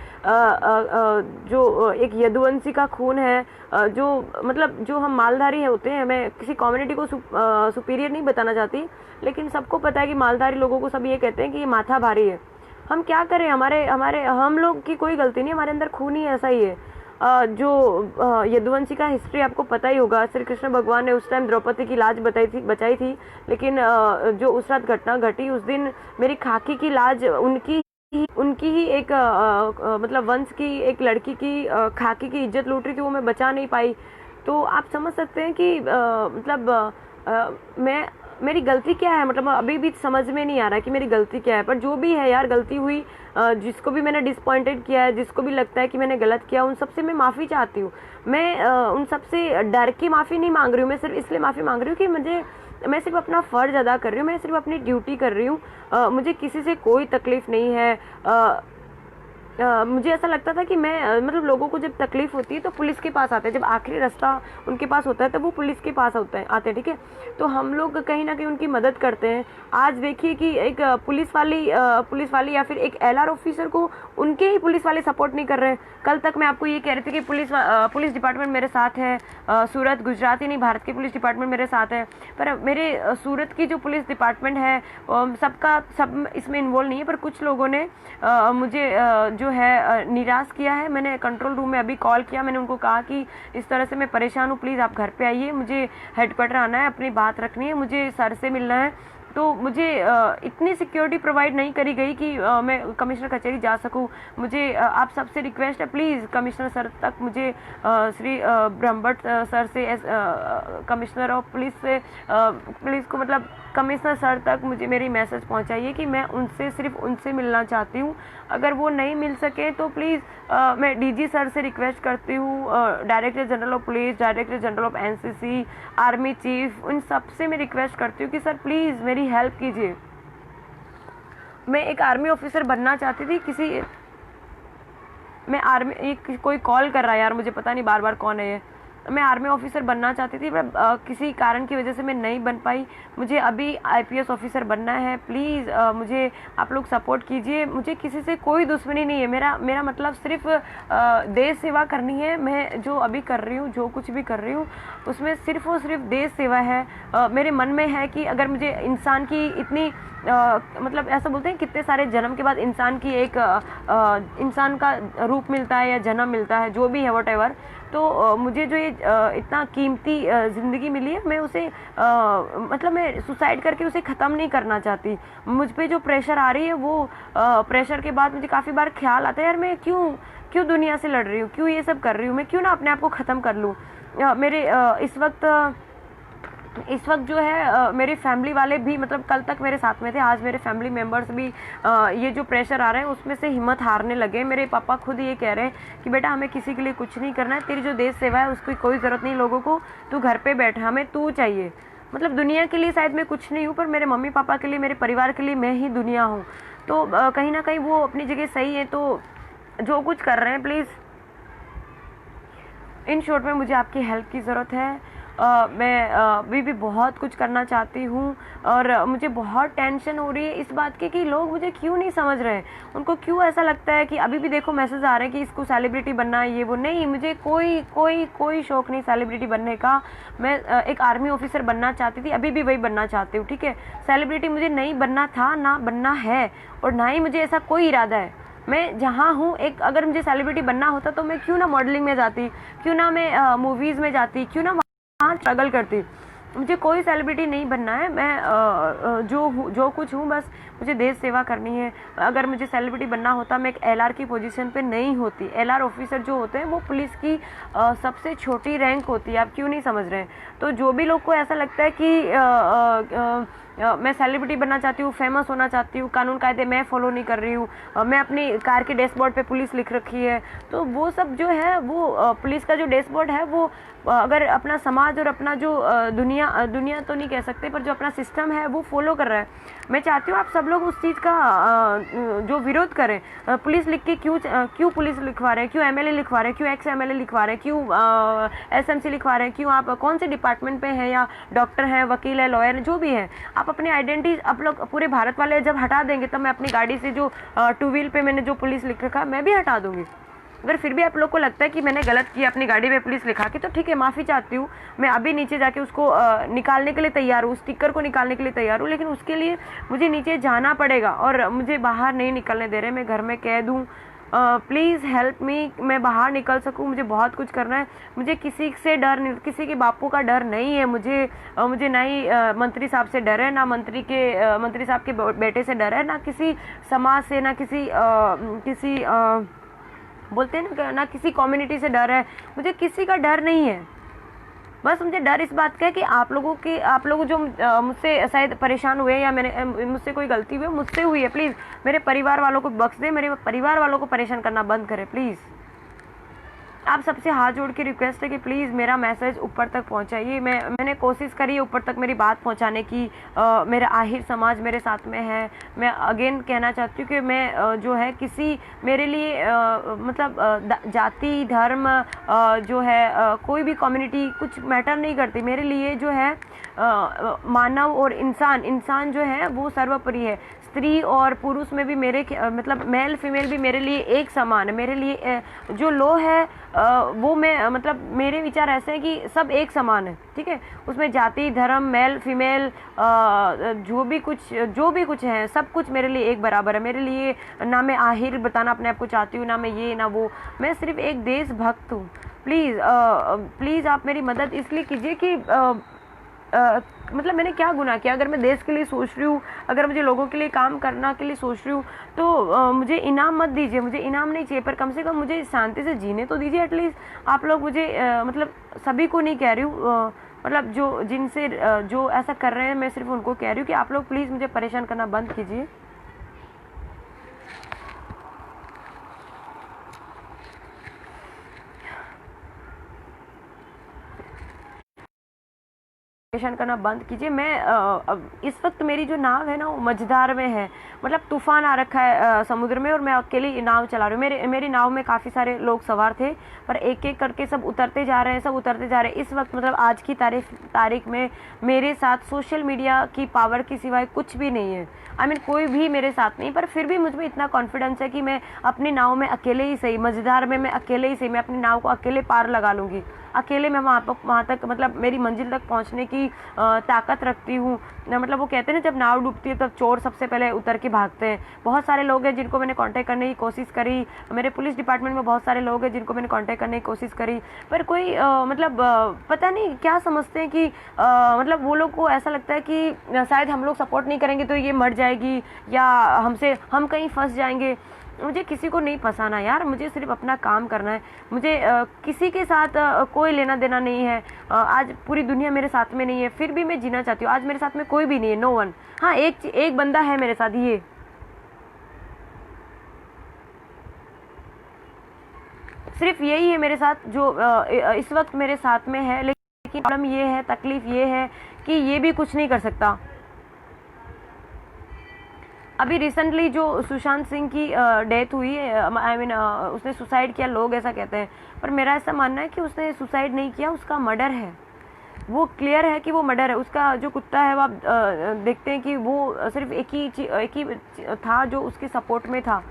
[SPEAKER 1] जो एक यदुवंशी का खून है, जो मतलब जो हम मालधारी होते हैं। मैं किसी कम्युनिटी को सुपीरियर नहीं बताना चाहती, लेकिन सबको पता है कि मालधारी लोगों को सब ये कहते हैं कि ये माथा भारी है। हम क्या करें? हम लोग की कोई गलती नहीं, हमारे अंदर खून ही ऐसा ही है। जो यदुवंशी का हिस्ट्री आपको पता ही होगा। श्री कृष्ण भगवान ने उस टाइम द्रौपदी की लाज बचाई थी, लेकिन जो उस रात घटना घटी, उस दिन मेरी खाकी की लाज उनकी ही एक मतलब वंश की एक लड़की की खाकी की इज्जत लूट रही थी, वो मैं बचा नहीं पाई। तो आप समझ सकते हैं कि मतलब मेरी गलती क्या है। मतलब अभी भी समझ में नहीं आ रहा कि मेरी गलती क्या है। पर जो भी है यार, गलती हुई, जिसको भी मैंने डिसअपॉइंटेड किया है, जिसको भी लगता है कि मैंने गलत किया, उन सबसे मैं माफ़ी चाहती हूँ। मैं उन सबसे डर के माफ़ी नहीं मांग रही हूँ। मैं सिर्फ इसलिए माफ़ी मांग रही हूँ कि मैं सिर्फ अपना फ़र्ज़ अदा कर रही हूँ, मैं सिर्फ अपनी ड्यूटी कर रही हूँ। मुझे किसी से कोई तकलीफ़ नहीं है। मुझे ऐसा लगता था कि मैं मतलब लोगों को जब तकलीफ होती है तो पुलिस के पास आते हैं, जब आखिरी रास्ता उनके पास होता है तो वो पुलिस के पास आते हैं, ठीक है। तो हम लोग कहीं ना कहीं उनकी मदद करते हैं। आज देखिए कि एक पुलिस वाली या फिर एक LR ऑफिसर को उनके ही पुलिस वाले सपोर्ट नहीं कर रहे हैं। कल तक मैं आपको ये कह रही थी कि पुलिस डिपार्टमेंट मेरे साथ है, सूरत, गुजरात ही नहीं, भारत के पुलिस डिपार्टमेंट मेरे साथ है। पर मेरे सूरत की जो पुलिस डिपार्टमेंट है सब इसमें इन्वॉल्व नहीं है। पर कुछ लोगों ने मुझे जो है निराश किया है। मैंने कंट्रोल रूम में अभी कॉल किया, मैंने उनको कहा कि इस तरह से मैं परेशान हूँ, प्लीज़ आप घर पे आइए, मुझे हेडक्वार्टर आना है, अपनी बात रखनी है, मुझे सर से मिलना है। तो मुझे इतनी सिक्योरिटी प्रोवाइड नहीं करी गई कि मैं कमिश्नर कचहरी जा सकूं। मुझे आप सबसे रिक्वेस्ट है, प्लीज़ कमिश्नर सर तक मुझे श्री ब्रह्मभट्ट सर से कमिश्नर ऑफ पुलिस से पुलिस को मतलब कमिश्नर सर तक मुझे मेरी मैसेज पहुंचाइए कि मैं सिर्फ उनसे मिलना चाहती हूं। अगर वो नहीं मिल सके तो प्लीज़ मैं DG सर से रिक्वेस्ट करती हूँ, director general of police, director general of NCC, army chief, उन सब से मैं रिक्वेस्ट करती हूँ कि सर प्लीज़ मेरी हेल्प कीजिए। मैं एक आर्मी ऑफिसर बनना चाहती थी। कोई कॉल कर रहा है यार, मुझे पता नहीं बार बार कौन है ये। मैं आर्मी ऑफिसर बनना चाहती थी, पर किसी कारण की वजह से मैं नहीं बन पाई। मुझे अभी IPS ऑफिसर बनना है। प्लीज़ मुझे आप लोग सपोर्ट कीजिए। मुझे किसी से कोई दुश्मनी नहीं है। मेरा मतलब सिर्फ देश सेवा करनी है। मैं जो अभी कर रही हूँ, जो कुछ भी कर रही हूँ, उसमें सिर्फ और सिर्फ देश सेवा है। मेरे मन में है कि अगर मुझे इंसान की इतनी मतलब ऐसा बोलते हैं कितने सारे जन्म के बाद इंसान की एक इंसान का रूप मिलता है या जन्म मिलता है, जो भी है वट एवर। तो मुझे जो ये इतना कीमती ज़िंदगी मिली है, मैं उसे मतलब मैं सुसाइड करके उसे ख़त्म नहीं करना चाहती। मुझ पे जो प्रेशर आ रही है वो प्रेशर के बाद मुझे काफ़ी बार ख्याल आता है, यार मैं क्यों क्यों दुनिया से लड़ रही हूँ, क्यों ये सब कर रही हूँ, मैं क्यों ना अपने आप को ख़त्म कर लूँ। मेरे इस वक्त जो है मेरी फैमिली वाले भी, मतलब कल तक मेरे साथ में थे, आज मेरे फैमिली मेम्बर्स भी ये जो प्रेशर आ रहा है उसमें से हिम्मत हारने लगे। मेरे पापा खुद ये कह रहे हैं कि बेटा हमें किसी के लिए कुछ नहीं करना है, तेरी जो देश सेवा है उसकी कोई ज़रूरत नहीं लोगों को, तू घर पे बैठ, हमें तू चाहिए। मतलब दुनिया के लिए शायद मैं कुछ नहीं हूँ, पर मेरे मम्मी पापा के लिए, मेरे परिवार के लिए मैं ही दुनिया हूँ। तो कहीं ना कहीं वो अपनी जगह सही है। तो जो कुछ कर रहे हैं प्लीज़, इन शॉर्ट में मुझे आपकी हेल्प की ज़रूरत है। मैं अभी भी बहुत कुछ करना चाहती हूँ और मुझे बहुत टेंशन हो रही है इस बात की कि लोग मुझे क्यों नहीं समझ रहे हैं। उनको क्यों ऐसा लगता है कि अभी भी देखो मैसेज आ रहे हैं कि इसको सेलिब्रिटी बनना है, ये वो। नहीं, मुझे कोई कोई कोई शौक नहीं सेलिब्रिटी बनने का। मैं एक आर्मी ऑफिसर बनना चाहती थी, अभी भी वही बनना चाहती हूँ, ठीक है। सेलिब्रिटी मुझे नहीं बनना था, ना बनना है, और ना ही मुझे ऐसा कोई इरादा है। मैं जहाँ हूँ, एक अगर मुझे सेलिब्रिटी बनना होता तो मैं क्यों ना मॉडलिंग में जाती, क्यों ना मैं मूवीज़ में जाती, क्यों ना वहाँ स्ट्रगल करती। मुझे कोई सेलिब्रिटी नहीं बनना है। मैं जो कुछ हूँ बस मुझे देश सेवा करनी है। अगर मुझे सेलिब्रिटी बनना होता मैं एक एलआर की पोजीशन पे नहीं होती। एलआर ऑफिसर जो होते हैं वो पुलिस की सबसे छोटी रैंक होती है। आप क्यों नहीं समझ रहे हैं? तो जो भी लोग को ऐसा लगता है कि मैं सेलिब्रिटी बनना चाहती हूँ, फेमस होना चाहती हूँ, कानून कायदे मैं फॉलो नहीं कर रही हूँ, मैं अपनी कार के डैशबोर्ड पे पुलिस लिख रखी है, तो वो सब जो है वो पुलिस का जो डैशबोर्ड है वो अगर अपना समाज और अपना जो दुनिया तो नहीं कह सकते, पर जो अपना सिस्टम है वो फॉलो कर रहा है। मैं चाहती हूँ आप सब लोग उस चीज़ का जो विरोध करें। पुलिस लिख के क्यों पुलिस लिखवा रहे हैं, क्यों एमएलए लिखवा रहे हैं, क्यों एक्स एमएलए लिखवा रहे हैं, क्यों एसएमसी लिखवा रहे हैं, क्यों आप कौन से डिपार्टमेंट पे हैं, या डॉक्टर हैं, वकील है, लॉयर है, जो भी है, आप अपनी आइडेंटिटी आप लोग पूरे भारत वाले जब हटा देंगे तब मैं अपनी गाड़ी से जो टू व्हील पे मैंने जो पुलिस लिख रखा है मैं भी हटा दूंगी। अगर फिर भी आप लोग को लगता है कि मैंने गलत किया अपनी गाड़ी में पुलिस लिखा के, तो ठीक है, माफ़ी चाहती हूँ। मैं अभी नीचे जाके उसको निकालने के लिए तैयार हूँ, स्टिकर को निकालने के लिए तैयार हूँ, लेकिन उसके लिए मुझे नीचे जाना पड़ेगा और मुझे बाहर नहीं निकलने दे रहे। मैं घर में कह दूँ प्लीज़ हेल्प मी, मैं बाहर निकल सकूँ, मुझे बहुत कुछ करना है। मुझे किसी से डर नहीं, किसी के बापू का डर नहीं है। मुझे ना ही मंत्री साहब से डर है, ना मंत्री साहब के बेटे से डर है, ना किसी समाज से, ना किसी बोलते हैं ना किसी कम्युनिटी से डर है। मुझे किसी का डर नहीं है। बस मुझे डर इस बात का है कि आप लोग जो मुझसे शायद परेशान हुए या मुझसे कोई गलती हुई, मुझसे हुई है, प्लीज़ मेरे परिवार वालों को बख्श दें, मेरे परिवार वालों को परेशान करना बंद करें प्लीज़। आप सबसे हाथ जोड़ के रिक्वेस्ट है कि प्लीज़ मेरा मैसेज ऊपर तक पहुंचाइए। मैंने कोशिश करी है ऊपर तक मेरी बात पहुंचाने की। मेरा आहिर समाज मेरे साथ में है। मैं अगेन कहना चाहती हूँ कि मैं जो है किसी मेरे लिए मतलब जाति धर्म जो है कोई भी कम्युनिटी कुछ मैटर नहीं करती। मेरे लिए जो है मानव और इंसान जो है वो सर्वोपरि है। स्त्री और पुरुष में भी मेरे मतलब मेल फीमेल भी मेरे लिए एक समान है। मेरे लिए जो लो है वो मैं मतलब मेरे विचार ऐसे हैं कि सब एक समान है, ठीक है। उसमें जाति धर्म मेल फीमेल जो भी कुछ है सब कुछ मेरे लिए एक बराबर है। मेरे लिए ना मैं आहिर बताना अपने आप को चाहती हूँ, ना मैं ये ना वो। मैं सिर्फ एक देशभक्त हूँ। प्लीज़ आप मेरी मदद इसलिए कीजिए कि मतलब मैंने क्या गुनाह किया? अगर मैं देश के लिए सोच रही हूँ, अगर मुझे लोगों के लिए काम करना के लिए सोच रही हूँ, तो मुझे इनाम मत दीजिए। मुझे इनाम नहीं चाहिए, पर कम से कम मुझे शांति से जीने तो दीजिए एटलीस्ट। आप लोग मुझे मतलब सभी को नहीं कह रही हूँ, मतलब जो ऐसा कर रहे हैं मैं सिर्फ उनको कह रही हूँ कि आप लोग प्लीज़ मुझे परेशान करना बंद कीजिए। करना बंद कीजिए। मैं इस वक्त मेरी जो नाव है ना वो मझधार में है, मतलब तूफान आ रखा है समुद्र में और मैं अकेली नाव चला रही हूँ। मेरी नाव में काफ़ी सारे लोग सवार थे, पर एक एक करके सब उतरते जा रहे हैं। इस वक्त मतलब आज की तारीख में मेरे साथ सोशल मीडिया की पावर की सिवाय कुछ भी नहीं है। कोई भी मेरे साथ नहीं, पर फिर भी मुझ में इतना कॉन्फिडेंस है कि मैं अपनी नाव में अकेले ही सही, मझधार में मैं अकेले ही सही, मैं अपनी नाव को अकेले पार लगा लूँगी। अकेले मैं वहाँ तक मतलब मेरी मंजिल तक पहुँचने की की ताकत रखती हूँ। मतलब वो कहते हैं ना, जब नाव डूबती है तब चोर सबसे पहले उतर के भागते हैं। बहुत सारे लोग हैं जिनको मैंने कांटेक्ट करने की कोशिश करी, मेरे पुलिस डिपार्टमेंट में बहुत सारे लोग हैं जिनको मैंने कांटेक्ट करने की कोशिश करी, पर कोई मतलब पता नहीं क्या समझते हैं कि मतलब वो लोग को ऐसा लगता है कि शायद हम लोग सपोर्ट नहीं करेंगे तो ये मर जाएगी या हम कहीं फंस जाएंगे। मुझे किसी को नहीं फंसाना यार, मुझे सिर्फ अपना काम करना है। मुझे किसी के साथ कोई लेना देना नहीं है। आज पूरी दुनिया मेरे साथ में नहीं है, फिर भी मैं जीना चाहती हूँ। आज मेरे साथ में कोई भी नहीं है, नो वन। हाँ, एक बंदा है मेरे साथ, ये सिर्फ यही है मेरे साथ जो इस वक्त मेरे साथ में है। लेकिन प्रॉब्लम ये है, तकलीफ ये है कि ये भी कुछ नहीं कर सकता। अभी रिसेंटली जो सुशांत सिंह की डेथ हुई, आई मीन उसने सुसाइड किया, लोग ऐसा कहते हैं, पर मेरा ऐसा मानना है कि उसने सुसाइड नहीं किया, उसका मर्डर है। वो क्लियर है कि वो मर्डर है। उसका जो कुत्ता है वो आप देखते हैं कि वो सिर्फ एक ही था जो उसके सपोर्ट में था।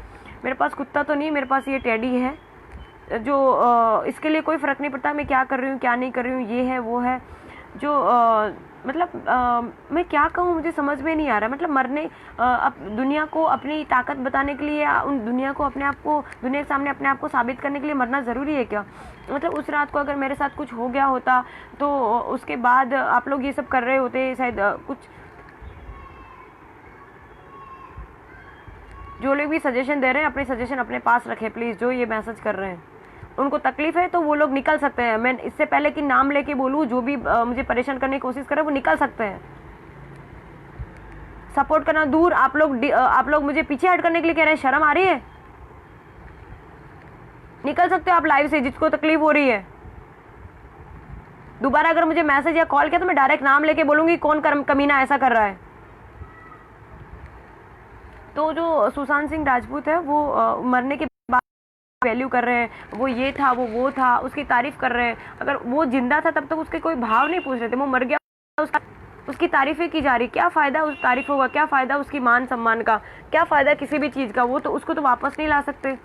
[SPEAKER 1] मेरे पास कुत्ता तो नहीं, मेरे पास ये टेडी है जो इसके लिए कोई फ़र्क नहीं पड़ता मैं क्या कर रही हूँ क्या नहीं कर रही हूँ, ये है वो है जो मतलब मैं क्या कहूँ, मुझे समझ में नहीं आ रहा। मतलब मरने अब दुनिया को अपनी ताकत बताने के लिए या उन दुनिया को अपने आप को दुनिया के सामने अपने आप को साबित करने के लिए मरना ज़रूरी है क्या? मतलब उस रात को अगर मेरे साथ कुछ हो गया होता तो उसके बाद आप लोग ये सब कर रहे होते शायद। कुछ जो लोग भी सजेशन दे रहे हैं अपने सजेशन अपने पास रखें प्लीज़। जो ये मैसेज कर रहे हैं उनको तकलीफ है तो वो लोग निकल सकते हैं। मैं इससे पहले कि नाम लेके बोलूँ, जो भी मुझे परेशान करने की कोशिश करे वो निकल सकते हैं। सपोर्ट करना दूर, आप लोग मुझे पीछे हट करने के लिए कह रहे हैं। शर्म आ रही है? निकल सकते हो आप लाइव से, जिसको तकलीफ हो रही है। दोबारा अगर मुझे मैसेज या कॉल किया तो मैं डायरेक्ट नाम लेके बोलूंगी कौन कमीना ऐसा कर रहा है। तो जो सुशांत सिंह राजपूत है वो मरने के वैल्यू कर रहे हैं, वो ये था वो था, उसकी तारीफ कर रहे हैं। अगर वो जिंदा था तब तक उसके कोई भाव नहीं पूछ रहे थे। वो मर गया, उसकी तारीफें की जा रही। क्या फ़ायदा उस तारीफों का, क्या फ़ायदा उसकी मान सम्मान का, क्या फ़ायदा किसी भी चीज़ का? वो तो उसको तो वापस नहीं ला सकते।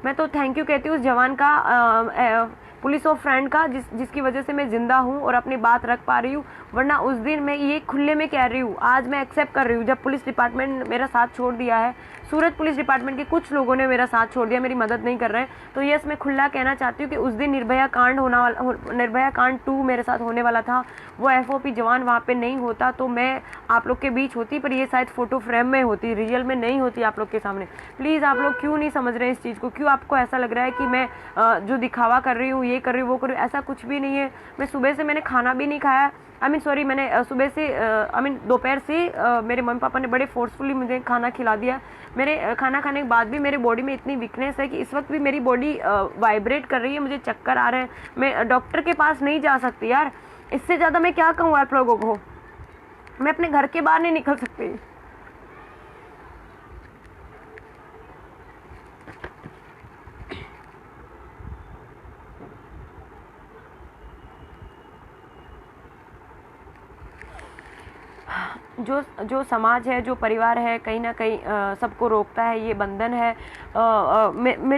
[SPEAKER 1] मैं तो थैंक यू कहती हूँ उस जवान का, पुलिस और फ्रेंड का, जिसकी वजह से मैं ज़िंदा हूँ और अपनी बात रख पा रही हूँ। वरना उस दिन मैं ये खुले में कह रही हूँ, आज मैं एक्सेप्ट कर रही हूँ। जब पुलिस डिपार्टमेंट मेरा साथ छोड़ दिया है, सूरत पुलिस डिपार्टमेंट के कुछ लोगों ने मेरा साथ छोड़ दिया, मेरी मदद नहीं कर रहे हैं, तो यस मैं खुला कहना चाहती हूँ कि उस दिन निर्भया कांड 2 मेरे साथ होने वाला था। वो FOP जवान वहाँ पे नहीं होता तो मैं आप लोग के बीच होती, पर ये शायद फ़ोटो फ्रेम में होती, रियल में नहीं होती आप लोग के सामने। प्लीज़ आप लोग क्यों नहीं समझ रहे इस चीज़ को? क्यों आपको ऐसा लग रहा है कि मैं जो दिखावा कर रही हूँ, ये कर रही हूँ, वो कर रही हूँ? ऐसा कुछ भी नहीं है। मैं सुबह से मैंने खाना भी नहीं खाया। मैंने सुबह से दोपहर से मेरे मम्मी पापा ने बड़े फोर्सफुली मुझे खाना खिला दिया। मेरे खाना खाने के बाद भी मेरे बॉडी में इतनी वीकनेस है कि इस वक्त भी मेरी बॉडी वाइब्रेट कर रही है, मुझे चक्कर आ रहे हैं। मैं डॉक्टर के पास नहीं जा सकती यार। इससे ज़्यादा मैं क्या कहूँ आप लोगों को? मैं अपने घर के बाहर नहीं निकल सकती। जो समाज है, जो परिवार है, कहीं ना कहीं सबको रोकता है, ये बंधन है।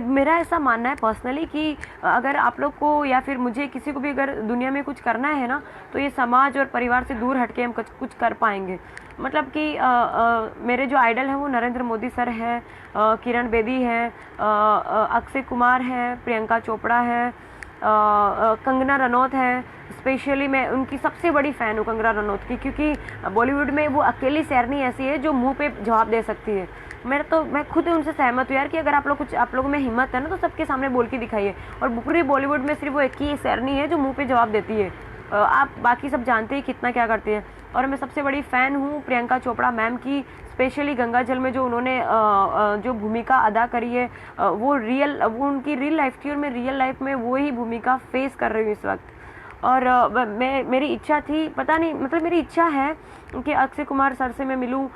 [SPEAKER 1] मेरा ऐसा मानना है पर्सनली कि अगर आप लोग को या फिर मुझे किसी को भी अगर दुनिया में कुछ करना है ना, तो ये समाज और परिवार से दूर हटके हम कुछ कर पाएंगे। मतलब कि मेरे जो आइडल हैं वो नरेंद्र मोदी सर हैं, किरण बेदी हैं, अक्षय कुमार हैं, प्रियंका चोपड़ा है, कंगना रनौत है। स्पेशली मैं उनकी सबसे बड़ी फ़ैन हूँ कंगना रनौत की, क्योंकि बॉलीवुड में वो अकेली शेरनी ऐसी है जो मुंह पे जवाब दे सकती है। मैं खुद उनसे सहमत हूँ यार कि अगर आप लोगों में हिम्मत है ना तो सबके सामने बोल के दिखाइए। और पूरी बॉलीवुड में सिर्फ वो एक ही शेरनी है जो मुँह पे जवाब देती है। आप बाकी सब जानते हैं कितना क्या करती है। और मैं सबसे बड़ी फ़ैन हूँ प्रियंका चोपड़ा मैम की, स्पेशली गंगा जल में जो उन्होंने जो भूमिका अदा करी है, वो उनकी रियल लाइफ थी और मैं रियल लाइफ में वो ही भूमिका फेस कर रही हूँ इस वक्त। और मेरी इच्छा थी, पता नहीं, मतलब मेरी इच्छा है कि अक्षय कुमार सर से मैं मिलूं,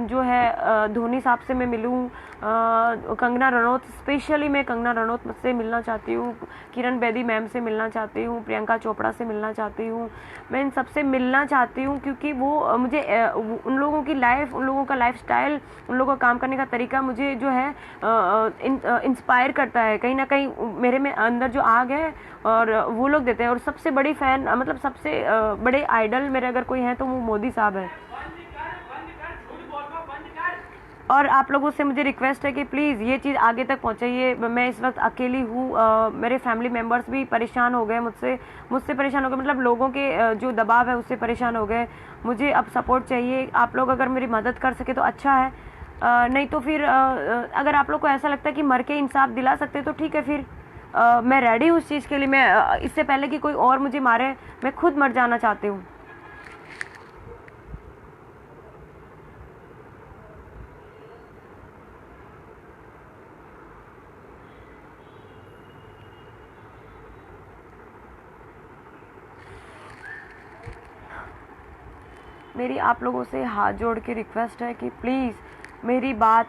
[SPEAKER 1] जो है धोनी साहब से मैं मिलूं, कंगना रनौत, स्पेशली मैं कंगना रनौत से मिलना चाहती हूँ, किरण बेदी मैम से मिलना चाहती हूँ, प्रियंका चोपड़ा से मिलना चाहती हूँ। मैं इन सबसे मिलना चाहती हूँ क्योंकि वो मुझे उन लोगों की लाइफ, उन लोगों का लाइफस्टाइल, उन लोगों का काम करने का तरीका मुझे जो है इंस्पायर करता है। कहीं ना कहीं मेरे में अंदर जो आग है और वो लोग देते हैं। और सबसे बड़ी फ़ैन मतलब सबसे बड़े आइडल मेरे अगर कोई हैं तो वो मोदी साहब हैं। और आप लोगों से मुझे रिक्वेस्ट है कि प्लीज़ ये चीज़ आगे तक पहुंचाइए। मैं इस वक्त अकेली हूँ, मेरे फैमिली मेम्बर्स भी परेशान हो गए मुझसे परेशान हो गए, मतलब लोगों के जो दबाव है उससे परेशान हो गए। मुझे अब सपोर्ट चाहिए, आप लोग अगर मेरी मदद कर सके तो अच्छा है, नहीं तो फिर अगर आप लोग को ऐसा लगता है कि मर के इंसाफ दिला सकते तो ठीक है, फिर मैं रेडी हूँ उस चीज़ के लिए। मैं इससे पहले कि कोई और मुझे मारे मैं खुद मर जाना चाहती हूँ। मेरी आप लोगों से हाथ जोड़ के रिक्वेस्ट है कि प्लीज़ मेरी बात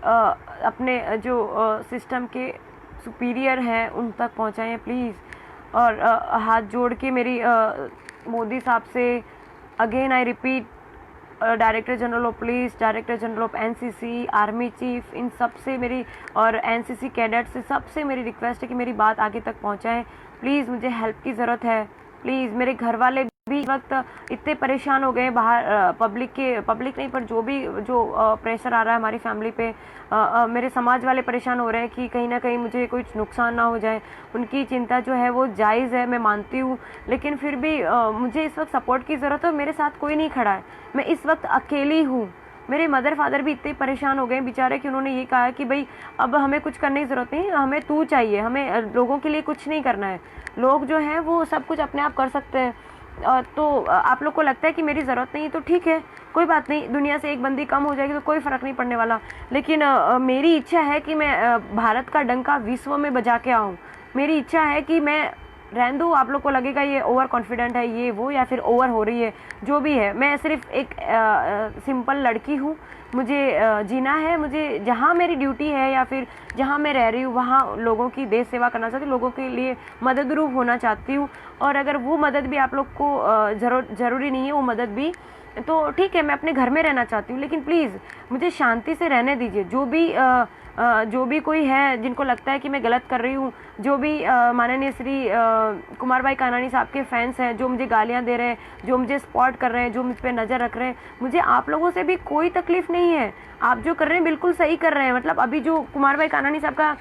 [SPEAKER 1] अपने जो सिस्टम के सुपीरियर हैं उन तक पहुंचाएं प्लीज़। और हाथ जोड़ के मेरी मोदी साहब से again I repeat, director general of police, director general of NCC, army chief, इन सब से मेरी और एनसीसी कैडेट से सबसे मेरी रिक्वेस्ट है कि मेरी बात आगे तक पहुंचाएं प्लीज़। मुझे हेल्प की ज़रूरत है प्लीज़। मेरे घर वाले भी इस वक्त इतने परेशान हो गए बाहर, पब्लिक नहीं पर जो प्रेशर आ रहा है हमारी फैमिली पे, मेरे समाज वाले परेशान हो रहे हैं कि कहीं ना कहीं मुझे कुछ नुकसान ना हो जाए। उनकी चिंता जो है वो जायज़ है, मैं मानती हूँ, लेकिन फिर भी मुझे इस वक्त सपोर्ट की ज़रूरत है। मेरे साथ कोई नहीं खड़ा है, मैं इस वक्त अकेली हूँ। मेरे मदर फादर भी इतने परेशान हो गए बेचारे कि उन्होंने ये कहा कि भाई अब हमें कुछ करने की ज़रूरत नहीं, हमें तू चाहिए, हमें लोगों के लिए कुछ नहीं करना है। लोग जो हैं वो सब कुछ अपने आप कर सकते हैं। तो आप लोग को लगता है कि मेरी ज़रूरत नहीं, तो ठीक है, कोई बात नहीं, दुनिया से एक बंदी कम हो जाएगी तो कोई फ़र्क नहीं पड़ने वाला। लेकिन मेरी इच्छा है कि मैं भारत का डंका विश्व में बजा के आऊँ। मेरी इच्छा है कि मैं रहने दो, आप लोग को लगेगा ये ओवर कॉन्फिडेंट है, ये वो, या फिर ओवर हो रही है, जो भी है, मैं सिर्फ एक सिंपल लड़की हूँ। मुझे जीना है, मुझे जहाँ मेरी ड्यूटी है या फिर जहाँ मैं रह रही हूँ वहाँ लोगों की देश सेवा करना चाहती हूँ, लोगों के लिए मददरूप होना चाहती हूँ। और अगर वो मदद भी आप लोग को ज़रूरी नहीं है वो मदद भी, तो ठीक है, मैं अपने घर में रहना चाहती हूँ, लेकिन प्लीज़ मुझे शांति से रहने दीजिए। जो भी कोई है जिनको लगता है कि मैं गलत कर रही हूँ, जो भी माननीय श्री कुमार भाई कानानी साहब के फैंस हैं, जो मुझे गालियाँ दे रहे हैं, जो मुझे स्पॉट कर रहे हैं, जो मुझ पर नज़र रख रहे हैं, मुझे आप लोगों से भी कोई तकलीफ़ नहीं है। आप जो कर रहे हैं बिल्कुल सही कर रहे हैं। मतलब अभी जो कुमार भाई कानानी साहब का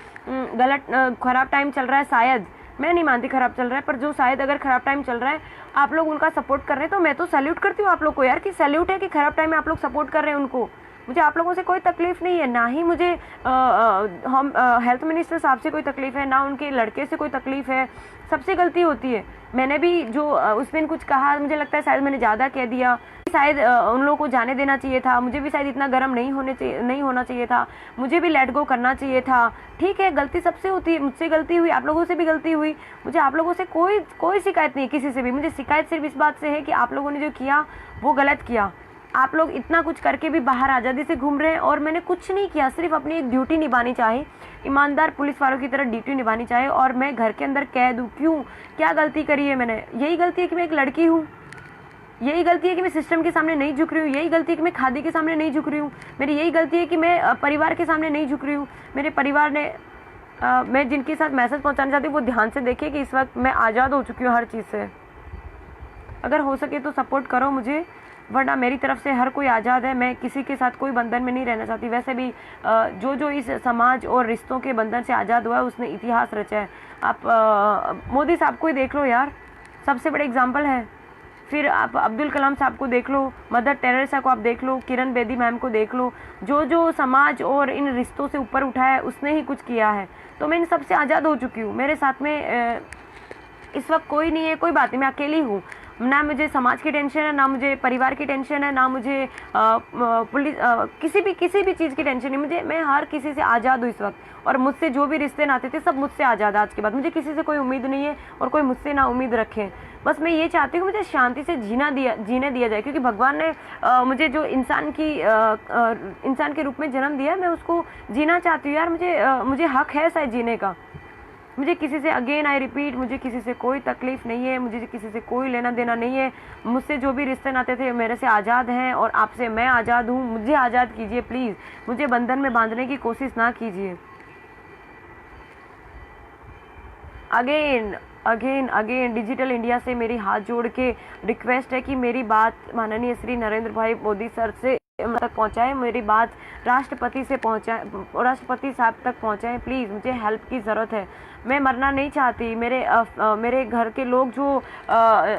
[SPEAKER 1] गलत ख़राब टाइम चल रहा है, शायद, मैं नहीं मानती ख़राब चल रहा है, पर जो शायद अगर ख़राब टाइम चल रहा है आप लोग उनका सपोर्ट कर रहे हैं, तो मैं तो सैल्यूट करती हूँ आप लोग को यार, कि सैल्यूट है कि ख़राब टाइम में आप लोग सपोर्ट कर रहे हैं उनको। मुझे आप लोगों से कोई तकलीफ़ नहीं है, ना ही मुझे हम हेल्थ मिनिस्टर साहब से कोई तकलीफ़ है, ना उनके लड़के से कोई तकलीफ़ है। सबसे गलती होती है। मैंने भी जो उस दिन कुछ कहा, मुझे लगता है शायद मैंने ज़्यादा कह दिया, शायद उन लोगों को जाने देना चाहिए था, मुझे भी शायद इतना गर्म नहीं होना चाहिए था, मुझे भी लेट गो करना चाहिए था। ठीक है, गलती सबसे होती है, मुझसे गलती हुई, आप लोगों से भी गलती हुई। मुझे आप लोगों से कोई शिकायत नहीं है, किसी से भी। मुझे शिकायत सिर्फ इस बात से है कि आप लोगों ने जो किया वो गलत किया। आप लोग इतना कुछ करके भी बाहर आज़ादी से घूम रहे हैं, और मैंने कुछ नहीं किया, सिर्फ अपनी एक ड्यूटी निभानी चाहे, ईमानदार पुलिस वालों की तरह ड्यूटी निभानी चाहे, और मैं घर के अंदर कह दूँ क्यों, क्या गलती करी है मैंने? यही गलती है कि मैं एक लड़की हूँ, यही गलती है कि मैं सिस्टम के सामने नहीं झुक रही हूँ, यही गलती है कि मैं खादी के सामने नहीं झुक रही हूँ, मेरी यही गलती है कि मैं परिवार के सामने नहीं झुक रही हूँ। मेरे परिवार ने मैं जिनके साथ मैसेज पहुँचाना चाहती हूँ वो ध्यान से देखिए कि इस वक्त मैं आज़ाद हो चुकी हूँ हर चीज़ से। अगर हो सके तो सपोर्ट करो मुझे, वरना मेरी तरफ से हर कोई आज़ाद है। मैं किसी के साथ कोई बंधन में नहीं रहना चाहती। वैसे भी जो इस समाज और रिश्तों के बंधन से आज़ाद हुआ है उसने इतिहास रचा है। आप मोदी साहब को ही देख लो यार, सबसे बड़े एग्जाम्पल है। फिर आप अब्दुल कलाम साहब को देख लो, मदर टेरेसा को आप देख लो, किरण बेदी मैम को देख लो। जो समाज और इन रिश्तों से ऊपर उठाया है उसने ही कुछ किया है। तो मैं इन सबसे आज़ाद हो चुकी हूँ। मेरे साथ में इस वक्त कोई नहीं है, कोई बात नहीं, मैं अकेली हूँ। ना मुझे समाज की टेंशन है, ना मुझे परिवार की टेंशन है, ना मुझे पुलिस किसी भी चीज़ की टेंशन नहीं। मैं हर किसी से आज़ाद हूँ इस वक्त, और मुझसे जो भी रिश्ते नाते थे सब मुझसे आज़ाद है आज के बाद। मुझे किसी से कोई उम्मीद नहीं है, और कोई मुझसे ना उम्मीद रखे। बस मैं ये चाहती हूँ मुझे शांति से जीने दिया जाए, क्योंकि भगवान ने मुझे जो इंसान के रूप में जन्म दिया, मैं उसको जीना चाहती हूँ यार। मुझे हक है शायद जीने का। मुझे किसी से, अगेन आई रिपीट, मुझे किसी से कोई तकलीफ़ नहीं है, मुझे किसी से कोई लेना देना नहीं है। मुझसे जो भी रिश्ते नाते थे मेरे से आज़ाद हैं, और आपसे मैं आज़ाद हूँ। मुझे आज़ाद कीजिए प्लीज़, मुझे बंधन में बांधने की कोशिश ना कीजिए। Again again again digital India से मेरी हाथ जोड़ के रिक्वेस्ट है कि मेरी बात माननीय श्री नरेंद्र भाई मोदी सर से तक पहुंचाएं, मेरी बात राष्ट्रपति से पहुंचाएं, राष्ट्रपति साहब तक पहुंचाएं। प्लीज़ मुझे हेल्प की ज़रूरत है, मैं मरना नहीं चाहती। मेरे घर के लोग जो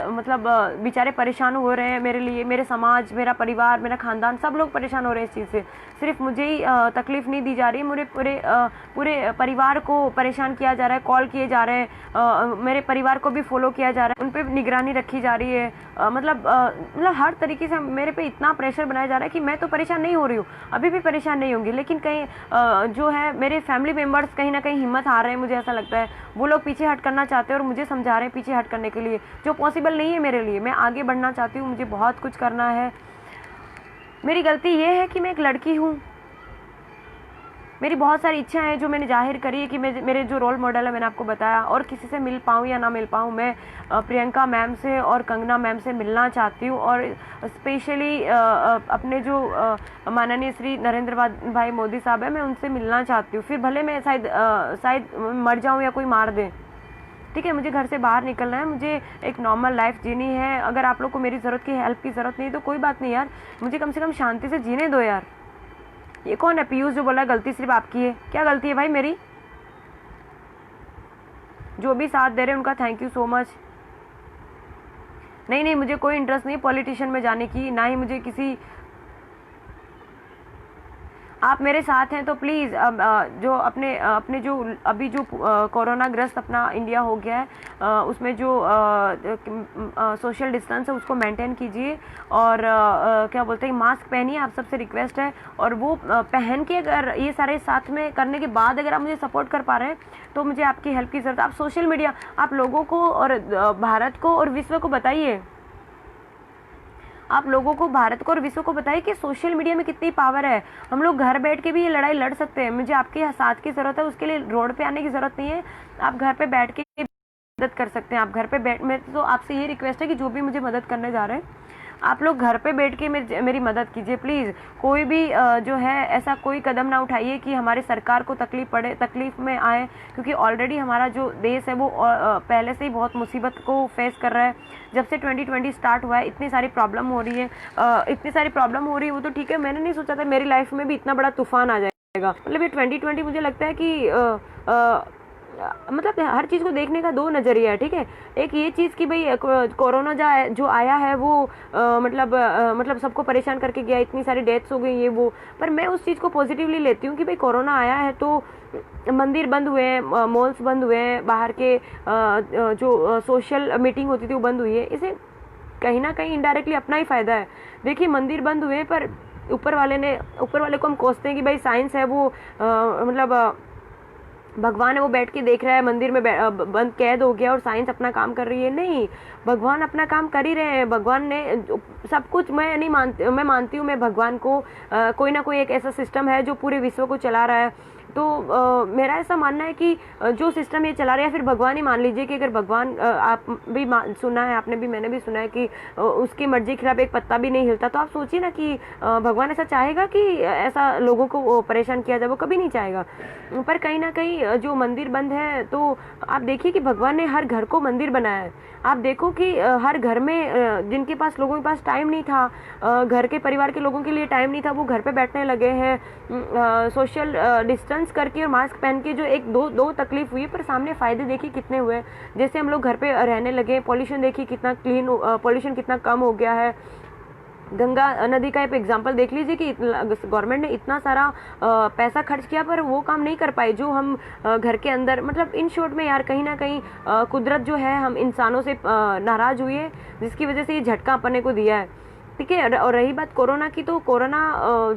[SPEAKER 1] मतलब बेचारे परेशान हो रहे हैं मेरे लिए, मेरे समाज, मेरा परिवार, मेरा ख़ानदान, सब लोग परेशान हो रहे हैं इस चीज़ से। सिर्फ मुझे ही तकलीफ़ नहीं दी जा रही, मुझे पूरे परिवार को परेशान किया जा रहा है, कॉल किए जा रहे हैं, मेरे परिवार को भी फॉलो किया जा रहा है, उन पर निगरानी रखी जा रही है। मतलब हर तरीके से मेरे पे इतना प्रेशर बनाया जा रहा है कि मैं तो परेशान नहीं हो रही हूँ, अभी भी परेशान नहीं होंगी, लेकिन कहीं जो है मेरे फैमिली मेम्बर्स कहीं ना कहीं हिम्मत हार रहे हैं, मुझे ऐसा लगता है। वो लोग पीछे हट करना चाहते हैं और मुझे समझा रहे हैं पीछे हट करने के लिए, जो पॉसिबल नहीं है मेरे लिए। मैं आगे बढ़ना चाहती हूँ, मुझे बहुत कुछ करना है। मेरी गलती ये है कि मैं एक लड़की हूँ, मेरी बहुत सारी इच्छाएं हैं जो मैंने जाहिर करी है कि मेरे जो रोल मॉडल है मैंने आपको बताया, और किसी से मिल पाऊँ या ना मिल पाऊँ, मैं प्रियंका मैम से और कंगना मैम से मिलना चाहती हूँ। और स्पेशली अपने जो माननीय श्री नरेंद्र भाई मोदी साहब है, मैं उनसे मिलना चाहती हूँ। फिर भले मैं शायद मर जाऊँ या कोई मार दे, ठीक है, मुझे घर से बाहर निकलना है, मुझे एक नॉर्मल लाइफ जीनी है। अगर आप लोग को मेरी ज़रूरत की हेल्प की ज़रूरत नहीं तो कोई बात नहीं यार, मुझे कम से कम शांति से जीने दो यार। ये कौन है पीयूष जो बोला गलती सिर्फ आपकी है? क्या गलती है भाई मेरी? जो भी साथ दे रहे हैं उनका थैंक यू सो मच। नहीं, मुझे कोई इंटरेस्ट नहीं पॉलिटिशियन में जाने की, ना ही मुझे किसी, आप मेरे साथ हैं तो प्लीज़ अब जो अपने जो अभी जो कोरोना ग्रस्त अपना इंडिया हो गया है, उसमें जो सोशल डिस्टेंस है उसको मेंटेन कीजिए, और क्या बोलते हैं, मास्क पहनिए, आप सबसे रिक्वेस्ट है। और वो पहन के अगर ये सारे साथ में करने के बाद अगर आप मुझे सपोर्ट कर पा रहे हैं तो मुझे आपकी हेल्प की ज़रूरत है। आप सोशल मीडिया, आप लोगों को और भारत को और विश्व को बताइए, आप लोगों को, भारत को और विश्व को बताइए कि सोशल मीडिया में कितनी पावर है। हम लोग घर बैठ के भी ये लड़ाई लड़ सकते हैं। मुझे आपके साथ की ज़रूरत है, उसके लिए रोड पे आने की ज़रूरत नहीं है, आप घर पे बैठ के मदद कर सकते हैं। आप घर पे बैठ, मैं तो आपसे ये रिक्वेस्ट है कि जो भी मुझे मदद करने जा रहे हैं आप लोग घर पे बैठ के मेरी मदद कीजिए प्लीज़। कोई भी जो है ऐसा कोई कदम ना उठाइए कि हमारे सरकार को तकलीफ में आए, क्योंकि ऑलरेडी हमारा जो देश है वो पहले से ही बहुत मुसीबत को फेस कर रहा है। जब से 2020 स्टार्ट हुआ है इतनी सारी प्रॉब्लम हो रही है, वो तो ठीक है, मैंने नहीं सोचा था मेरी लाइफ में भी इतना बड़ा तूफान आ जाएगा। मतलब ये 2020 मुझे लगता है कि मतलब हर चीज़ को देखने का दो नज़रिया है, ठीक है। एक ये चीज़ कि भाई कोरोना जो आया है वो मतलब सबको परेशान करके गया, इतनी सारी डेथ्स हो गई ये वो, पर मैं उस चीज़ को पॉजिटिवली लेती हूँ कि भाई कोरोना आया है तो मंदिर बंद हुए हैं, मॉल्स बंद हुए हैं, बाहर के जो सोशल मीटिंग होती थी वो बंद हुई है। इसे कहीं ना कहीं इनडायरेक्टली अपना ही फ़ायदा है। देखिए मंदिर बंद हुए पर ऊपर वाले को हम कोसते हैं कि भाई साइंस है वो भगवान है वो बैठ के देख रहा है, मंदिर में बंद कैद हो गया और साइंस अपना काम कर रही है। नहीं, भगवान अपना काम कर ही रहे हैं। भगवान ने सब कुछ, मैं मानती हूँ मैं भगवान को, कोई ना कोई एक ऐसा सिस्टम है जो पूरे विश्व को चला रहा है। तो मेरा ऐसा मानना है कि जो सिस्टम ये चला रहा है, फिर भगवान ही मान लीजिए कि अगर भगवान, आप भी सुना है, आपने भी, मैंने भी सुना है कि उसकी मर्जी के खिलाफ एक पत्ता भी नहीं हिलता। तो आप सोचिए ना कि भगवान ऐसा चाहेगा कि ऐसा लोगों को परेशान किया जाए? वो कभी नहीं चाहेगा। पर कहीं ना कहीं जो मंदिर बंद है, तो आप देखिए कि भगवान ने हर घर को मंदिर बनाया है। आप देखो कि हर घर में जिनके पास, लोगों के पास टाइम नहीं था, घर के परिवार के लोगों के लिए टाइम नहीं था, वो घर पे बैठने लगे हैं सोशल डिस्टेंस करके और मास्क पहन के। जो एक दो तकलीफ हुई, पर सामने फ़ायदे देखिए कितने हुए। जैसे हम लोग घर पे रहने लगे, पॉल्यूशन देखिए कितना क्लीन, पॉल्यूशन कितना कम हो गया है। गंगा नदी का एक एग्जांपल देख लीजिए कि गवर्नमेंट ने इतना सारा पैसा खर्च किया पर वो काम नहीं कर पाए जो हम घर के अंदर, मतलब इन शॉर्ट में यार कहीं ना कहीं कुदरत जो है हम इंसानों से नाराज़ हुई है, जिसकी वजह से ये झटका अपने को दिया है, ठीक है। और रही बात कोरोना की, तो कोरोना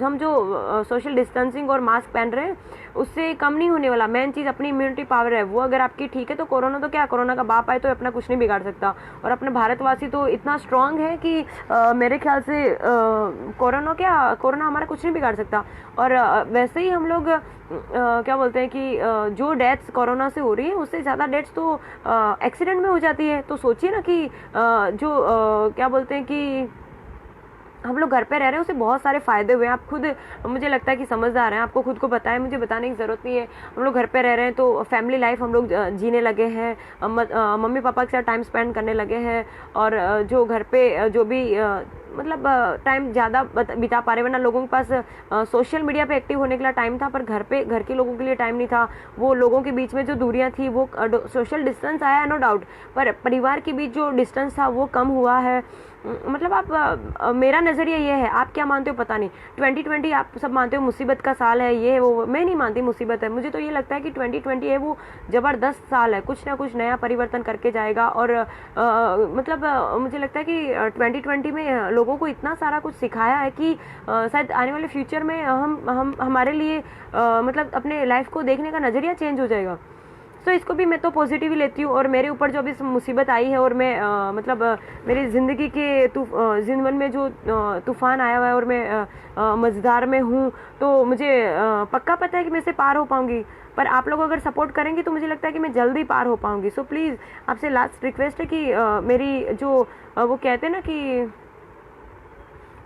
[SPEAKER 1] हम जो सोशल डिस्टेंसिंग और मास्क पहन रहे हैं उससे कम नहीं होने वाला। मेन चीज़ अपनी इम्यूनिटी पावर है, वो अगर आपकी ठीक है तो कोरोना तो क्या, कोरोना का बाप आए तो अपना कुछ नहीं बिगाड़ सकता। और अपने भारतवासी तो इतना स्ट्रांग है कि मेरे ख्याल से कोरोना हमारा कुछ नहीं बिगाड़ सकता। और वैसे ही हम लोग क्या बोलते हैं कि जो डेथ्स कोरोना से हो रही है उससे ज़्यादा डेथ्स तो एक्सीडेंट में हो जाती है। तो सोचिए ना कि जो क्या बोलते हैं कि हम लोग घर पे रह रहे हैं उससे बहुत सारे फ़ायदे हुए हैं। आप खुद, मुझे लगता है कि समझदार हैं, आपको खुद को पता है, मुझे बताने की ज़रूरत नहीं है। हम लोग घर पे रह रहे हैं तो फैमिली लाइफ हम लोग जीने लगे हैं, मम्मी पापा के साथ टाइम स्पेंड करने लगे हैं, और जो घर पे जो भी मतलब टाइम ज़्यादा बिता पा रहे, वरना लोगों के पास सोशल मीडिया पे एक्टिव होने के लिए टाइम था, पर घर पे घर के लोगों के लिए टाइम नहीं था। वो लोगों के बीच में जो दूरियां थी, वो सोशल डिस्टेंस आया नो डाउट, पर परिवार के बीच जो डिस्टेंस था वो कम हुआ है। मतलब आप मेरा नज़रिया ये है, आप क्या मानते हो पता नहीं। 2020 आप सब मानते हो मुसीबत का साल है, ये है वो, मैं नहीं मानती मुसीबत है। मुझे तो ये लगता है कि 2020 है वो ज़बरदस्त साल है, कुछ ना कुछ नया परिवर्तन करके जाएगा। और मतलब मुझे लगता है कि 2020 में लोगों को इतना सारा कुछ सिखाया है कि शायद आने वाले फ्यूचर में हम हमारे लिए मतलब अपने लाइफ को देखने का नज़रिया चेंज हो जाएगा। तो इसको भी मैं तो पॉजिटिव ही लेती हूँ। और मेरे ऊपर जो अभी मुसीबत आई है, और मैं मतलब मेरी ज़िंदगी के जीवन में जो तूफ़ान आया हुआ है, और मैं मझधार में हूँ, तो मुझे पक्का पता है कि मैं इसे पार हो पाऊँगी। पर आप लोग अगर सपोर्ट करेंगे तो मुझे लगता है कि मैं जल्दी पार हो पाऊँगी। सो प्लीज़ आपसे लास्ट रिक्वेस्ट है कि मेरी जो वो कहते हैं ना कि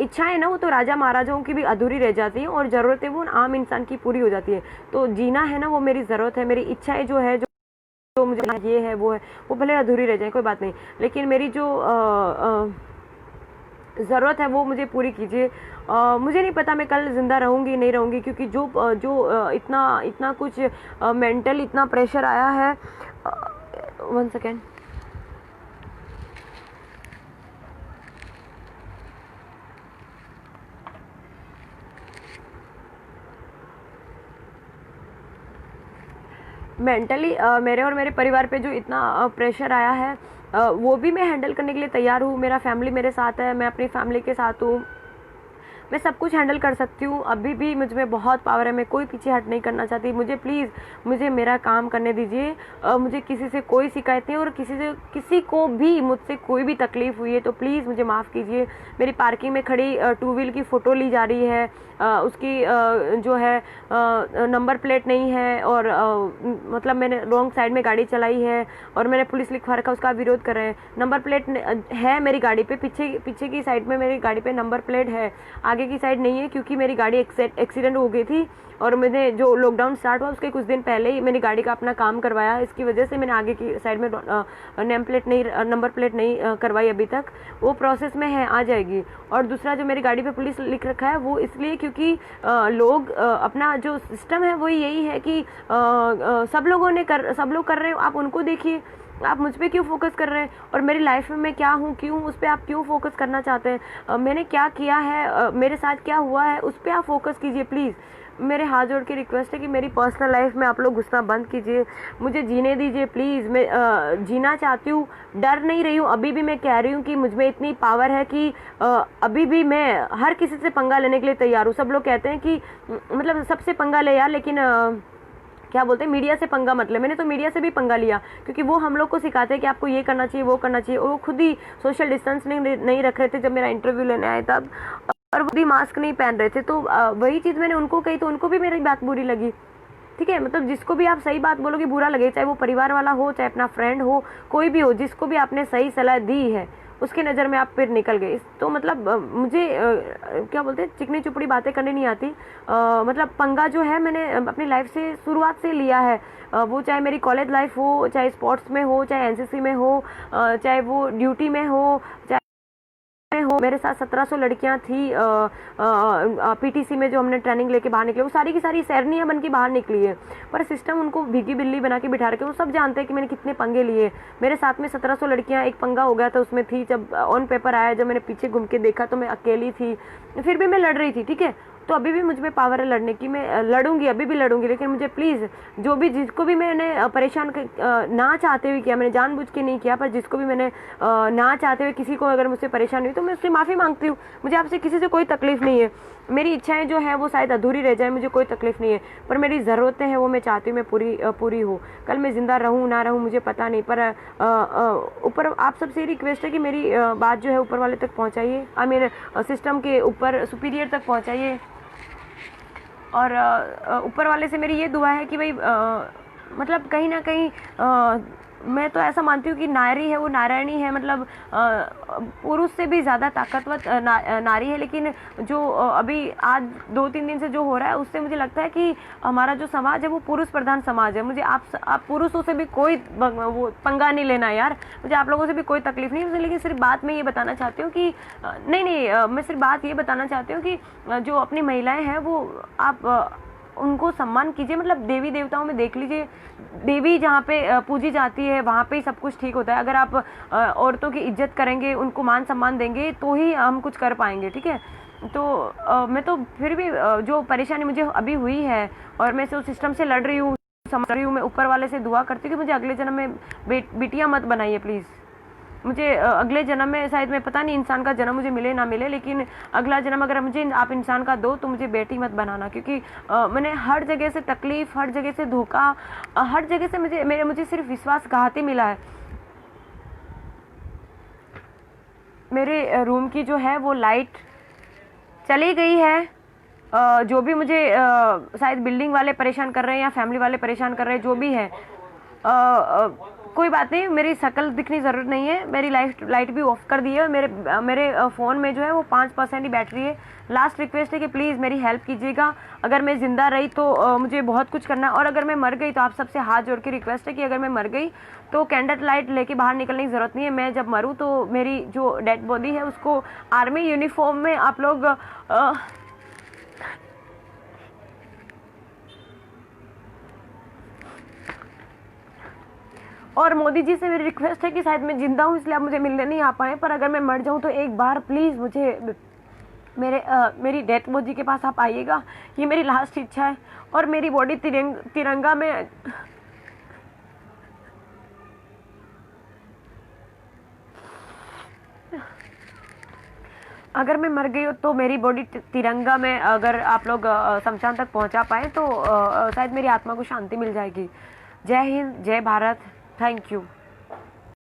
[SPEAKER 1] इच्छाएं ना, वो तो राजा महाराजाओं की भी अधूरी रह जाती हैं, और ज़रूरतें वो आम इंसान की पूरी हो जाती है। तो जीना है ना, वो मेरी ज़रूरत है। मेरी इच्छाएं जो है, जो मुझे ये है वो है, वो भले अधूरी रह जाए, कोई बात नहीं, लेकिन मेरी जो ज़रूरत है वो मुझे पूरी कीजिए। मुझे नहीं पता मैं कल ज़िंदा रहूँगी नहीं रहूँगी, क्योंकि जो इतना कुछ मेंटल इतना प्रेशर आया है। 1 सेकेंड। मेंटली मेरे और मेरे परिवार पे जो इतना प्रेशर आया है, वो भी मैं हैंडल करने के लिए तैयार हूँ। मेरा फैमिली मेरे साथ है, मैं अपनी फैमिली के साथ हूँ, मैं सब कुछ हैंडल कर सकती हूँ। अभी भी मुझ में बहुत पावर है, मैं कोई पीछे हट नहीं करना चाहती। मुझे प्लीज़, मुझे मेरा काम करने दीजिए। मुझे किसी से कोई शिकायत नहीं, और किसी को भी मुझसे कोई भी तकलीफ़ हुई है तो प्लीज़ मुझे माफ़ कीजिए। मेरी पार्किंग में खड़ी 2 व्हील की फ़ोटो ली जा रही है, उसकी जो है नंबर प्लेट नहीं है, और मतलब मैंने रॉन्ग साइड में गाड़ी चलाई है, और मैंने पुलिस लिखवा रखा, उसका विरोध कर रहे हैं। नंबर प्लेट है मेरी गाड़ी पे, पीछे की साइड में मेरी गाड़ी पे नंबर प्लेट है, आगे की साइड नहीं है, क्योंकि मेरी गाड़ी एक्सीडेंट हो गई थी, और मैंने जो लॉकडाउन स्टार्ट हुआ उसके कुछ दिन पहले ही मेरी गाड़ी का अपना काम करवाया। इसकी वजह से मैंने आगे की साइड में नंबर प्लेट नहीं करवाई अभी तक, वो प्रोसेस में है, आ जाएगी। और दूसरा, जो मेरी गाड़ी पे पुलिस लिख रखा है, वो इसलिए क्योंकि लोग अपना जो सिस्टम है वो यही है कि सब लोग कर रहे हो, आप उनको देखिए, आप मुझ पे क्यों फोकस कर रहे हैं, और मेरी लाइफ में मैं क्या हूँ, क्यों, उस पर आप क्यों फोकस करना चाहते हैं। मैंने क्या किया है, मेरे साथ क्या हुआ है, उस पर आप फोकस कीजिए प्लीज़। मेरे हाथ जोड़ के रिक्वेस्ट है कि मेरी पर्सनल लाइफ में आप लोग घुसना बंद कीजिए, मुझे जीने दीजिए प्लीज़। मैं जीना चाहती हूँ, डर नहीं रही हूँ। अभी भी मैं कह रही हूँ कि मुझ में इतनी पावर है कि अभी भी मैं हर किसी से पंगा लेने के लिए तैयार हूँ। सब लोग कहते हैं कि मतलब सबसे पंगा ले यार, लेकिन क्या बोलते हैं, मीडिया से पंगा मत ले। मैंने तो मीडिया से भी पंगा लिया, क्योंकि वो हम लोग को सिखाते हैं कि आपको ये करना चाहिए, वो करना चाहिए, और वो खुद ही सोशल डिस्टेंस नहीं रख रहे थे जब मेरा इंटरव्यू लेने आए तब, और वो भी मास्क नहीं पहन रहे थे। तो वही चीज़ मैंने उनको कही, तो उनको भी मेरी बात बुरी लगी। ठीक है, मतलब जिसको भी आप सही बात बोलोगे बुरा लगे, चाहे वो परिवार वाला हो, चाहे अपना फ्रेंड हो, कोई भी हो, जिसको भी आपने सही सलाह दी है उसकी नज़र में आप फिर निकल गए। तो मतलब मुझे क्या बोलते हैं, चिकनी चुपड़ी बातें करनी नहीं आती। मतलब पंगा जो है मैंने अपनी लाइफ से शुरुआत से लिया है, वो चाहे मेरी कॉलेज लाइफ हो, चाहे स्पोर्ट्स में हो, चाहे एनसीसी में हो, चाहे वो ड्यूटी में हो, चाहे हो। मेरे साथ 1700 लड़कियां थी पीटीसी में, जो हमने ट्रेनिंग लेके बाहर निकले, वो सारी की सारी सैरनियां बन के बाहर निकली है, पर सिस्टम उनको भीगी बिल्ली बना के बिठा रखे। वो सब जानते हैं कि मैंने कितने पंगे लिए। मेरे साथ में 1700 लड़कियां, एक पंगा हो गया था उसमें थी, जब ऑन पेपर आया, जब मैंने पीछे घूम के देखा तो मैं अकेली थी, फिर भी मैं लड़ रही थी। ठीक है, तो अभी भी मुझ में पावर है लड़ने की, मैं लड़ूंगी, अभी भी लड़ूंगी। लेकिन मुझे प्लीज़, जिसको भी मैंने परेशान ना चाहते हुए किया, मैंने जानबूझ के नहीं किया, पर जिसको भी मैंने ना चाहते हुए किसी को अगर मुझसे परेशानी हुई तो मैं उससे माफ़ी मांगती हूँ। मुझे आपसे किसी से कोई तकलीफ़ नहीं है। मेरी इच्छाएं जो है वो शायद अधूरी रह जाए, मुझे कोई तकलीफ़ नहीं है, पर मेरी ज़रूरतें हैं वो मैं चाहती हूँ मैं पूरी हो। कल मैं ज़िंदा रहूँ ना रहूँ मुझे पता नहीं, पर ऊपर आप सबसे रिक्वेस्ट है कि मेरी बात जो है ऊपर वाले तक पहुँचाइए, मेरे सिस्टम के ऊपर सुपीरियर तक पहुँचाइए। और ऊपर वाले से मेरी ये दुआ है कि भाई मतलब कहीं ना कहीं मैं तो ऐसा मानती हूँ कि नारी है वो नारायणी है, मतलब पुरुष से भी ज़्यादा ताकतवर नारी है। लेकिन जो अभी आज 2-3 दिन से जो हो रहा है उससे मुझे लगता है कि हमारा जो समाज है वो पुरुष प्रधान समाज है। मुझे आप पुरुषों से भी कोई वो पंगा नहीं लेना यार, मुझे आप लोगों से भी कोई तकलीफ नहीं है। लेकिन सिर्फ बात मैं ये बताना चाहती हूँ कि नहीं, मैं सिर्फ बात ये बताना चाहती हूँ कि जो अपनी महिलाएं हैं वो आप उनको सम्मान कीजिए। मतलब देवी देवताओं में देख लीजिए, देवी जहाँ पे पूजी जाती है वहाँ पे ही सब कुछ ठीक होता है। अगर आप औरतों की इज्जत करेंगे, उनको मान सम्मान देंगे तो ही हम कुछ कर पाएंगे, ठीक है। तो मैं तो फिर भी जो परेशानी मुझे अभी हुई है और मैं उस सिस्टम से लड़ रही हूँ, समझ रही हूँ, मैं ऊपर वाले से दुआ करती हूँ कि मुझे अगले जन्म में बिटिया मत बनाइए प्लीज़। मुझे अगले जन्म में शायद, मैं पता नहीं इंसान का जन्म मुझे मिले ना मिले, लेकिन अगला जन्म अगर मुझे आप इंसान का दो तो मुझे बेटी मत बनाना। क्योंकि मैंने हर जगह से तकलीफ, हर जगह से धोखा, हर जगह से मुझे सिर्फ विश्वासघात ही मिला है। मेरे रूम की जो है वो लाइट चली गई है। जो भी मुझे शायद बिल्डिंग वाले परेशान कर रहे हैं या फैमिली वाले परेशान कर रहे हैं, जो भी है कोई बात नहीं, मेरी शक्ल दिखनी ज़रूरत नहीं है। मेरी लाइट भी ऑफ कर दी है। मेरे फ़ोन में जो है वो 5% ही बैटरी है। लास्ट रिक्वेस्ट है कि प्लीज़ मेरी हेल्प कीजिएगा। अगर मैं ज़िंदा रही तो मुझे बहुत कुछ करना है, और अगर मैं मर गई तो आप सबसे हाथ जोड़ के रिक्वेस्ट है कि अगर मैं मर गई तो कैंडल लाइट लेके बाहर निकलने की ज़रूरत नहीं है। मैं जब मरूँ तो मेरी जो डेड बॉडी है उसको आर्मी यूनिफॉर्म में आप लोग और मोदी जी से मेरी रिक्वेस्ट है कि शायद मैं जिंदा हूँ इसलिए आप मुझे मिलने नहीं आ पाए, पर अगर मैं मर जाऊँ तो एक बार प्लीज़ मुझे मेरी डेथ बॉडी के पास आप आइएगा। ये मेरी लास्ट इच्छा है। और मेरी बॉडी तिरंगा में अगर मैं मर गई हो तो मेरी बॉडी तिरंगा में अगर आप लोग शमशान तक पहुंचा पाए तो शायद मेरी आत्मा को शांति मिल जाएगी। जय हिंद, जय भारत, थैंक यू।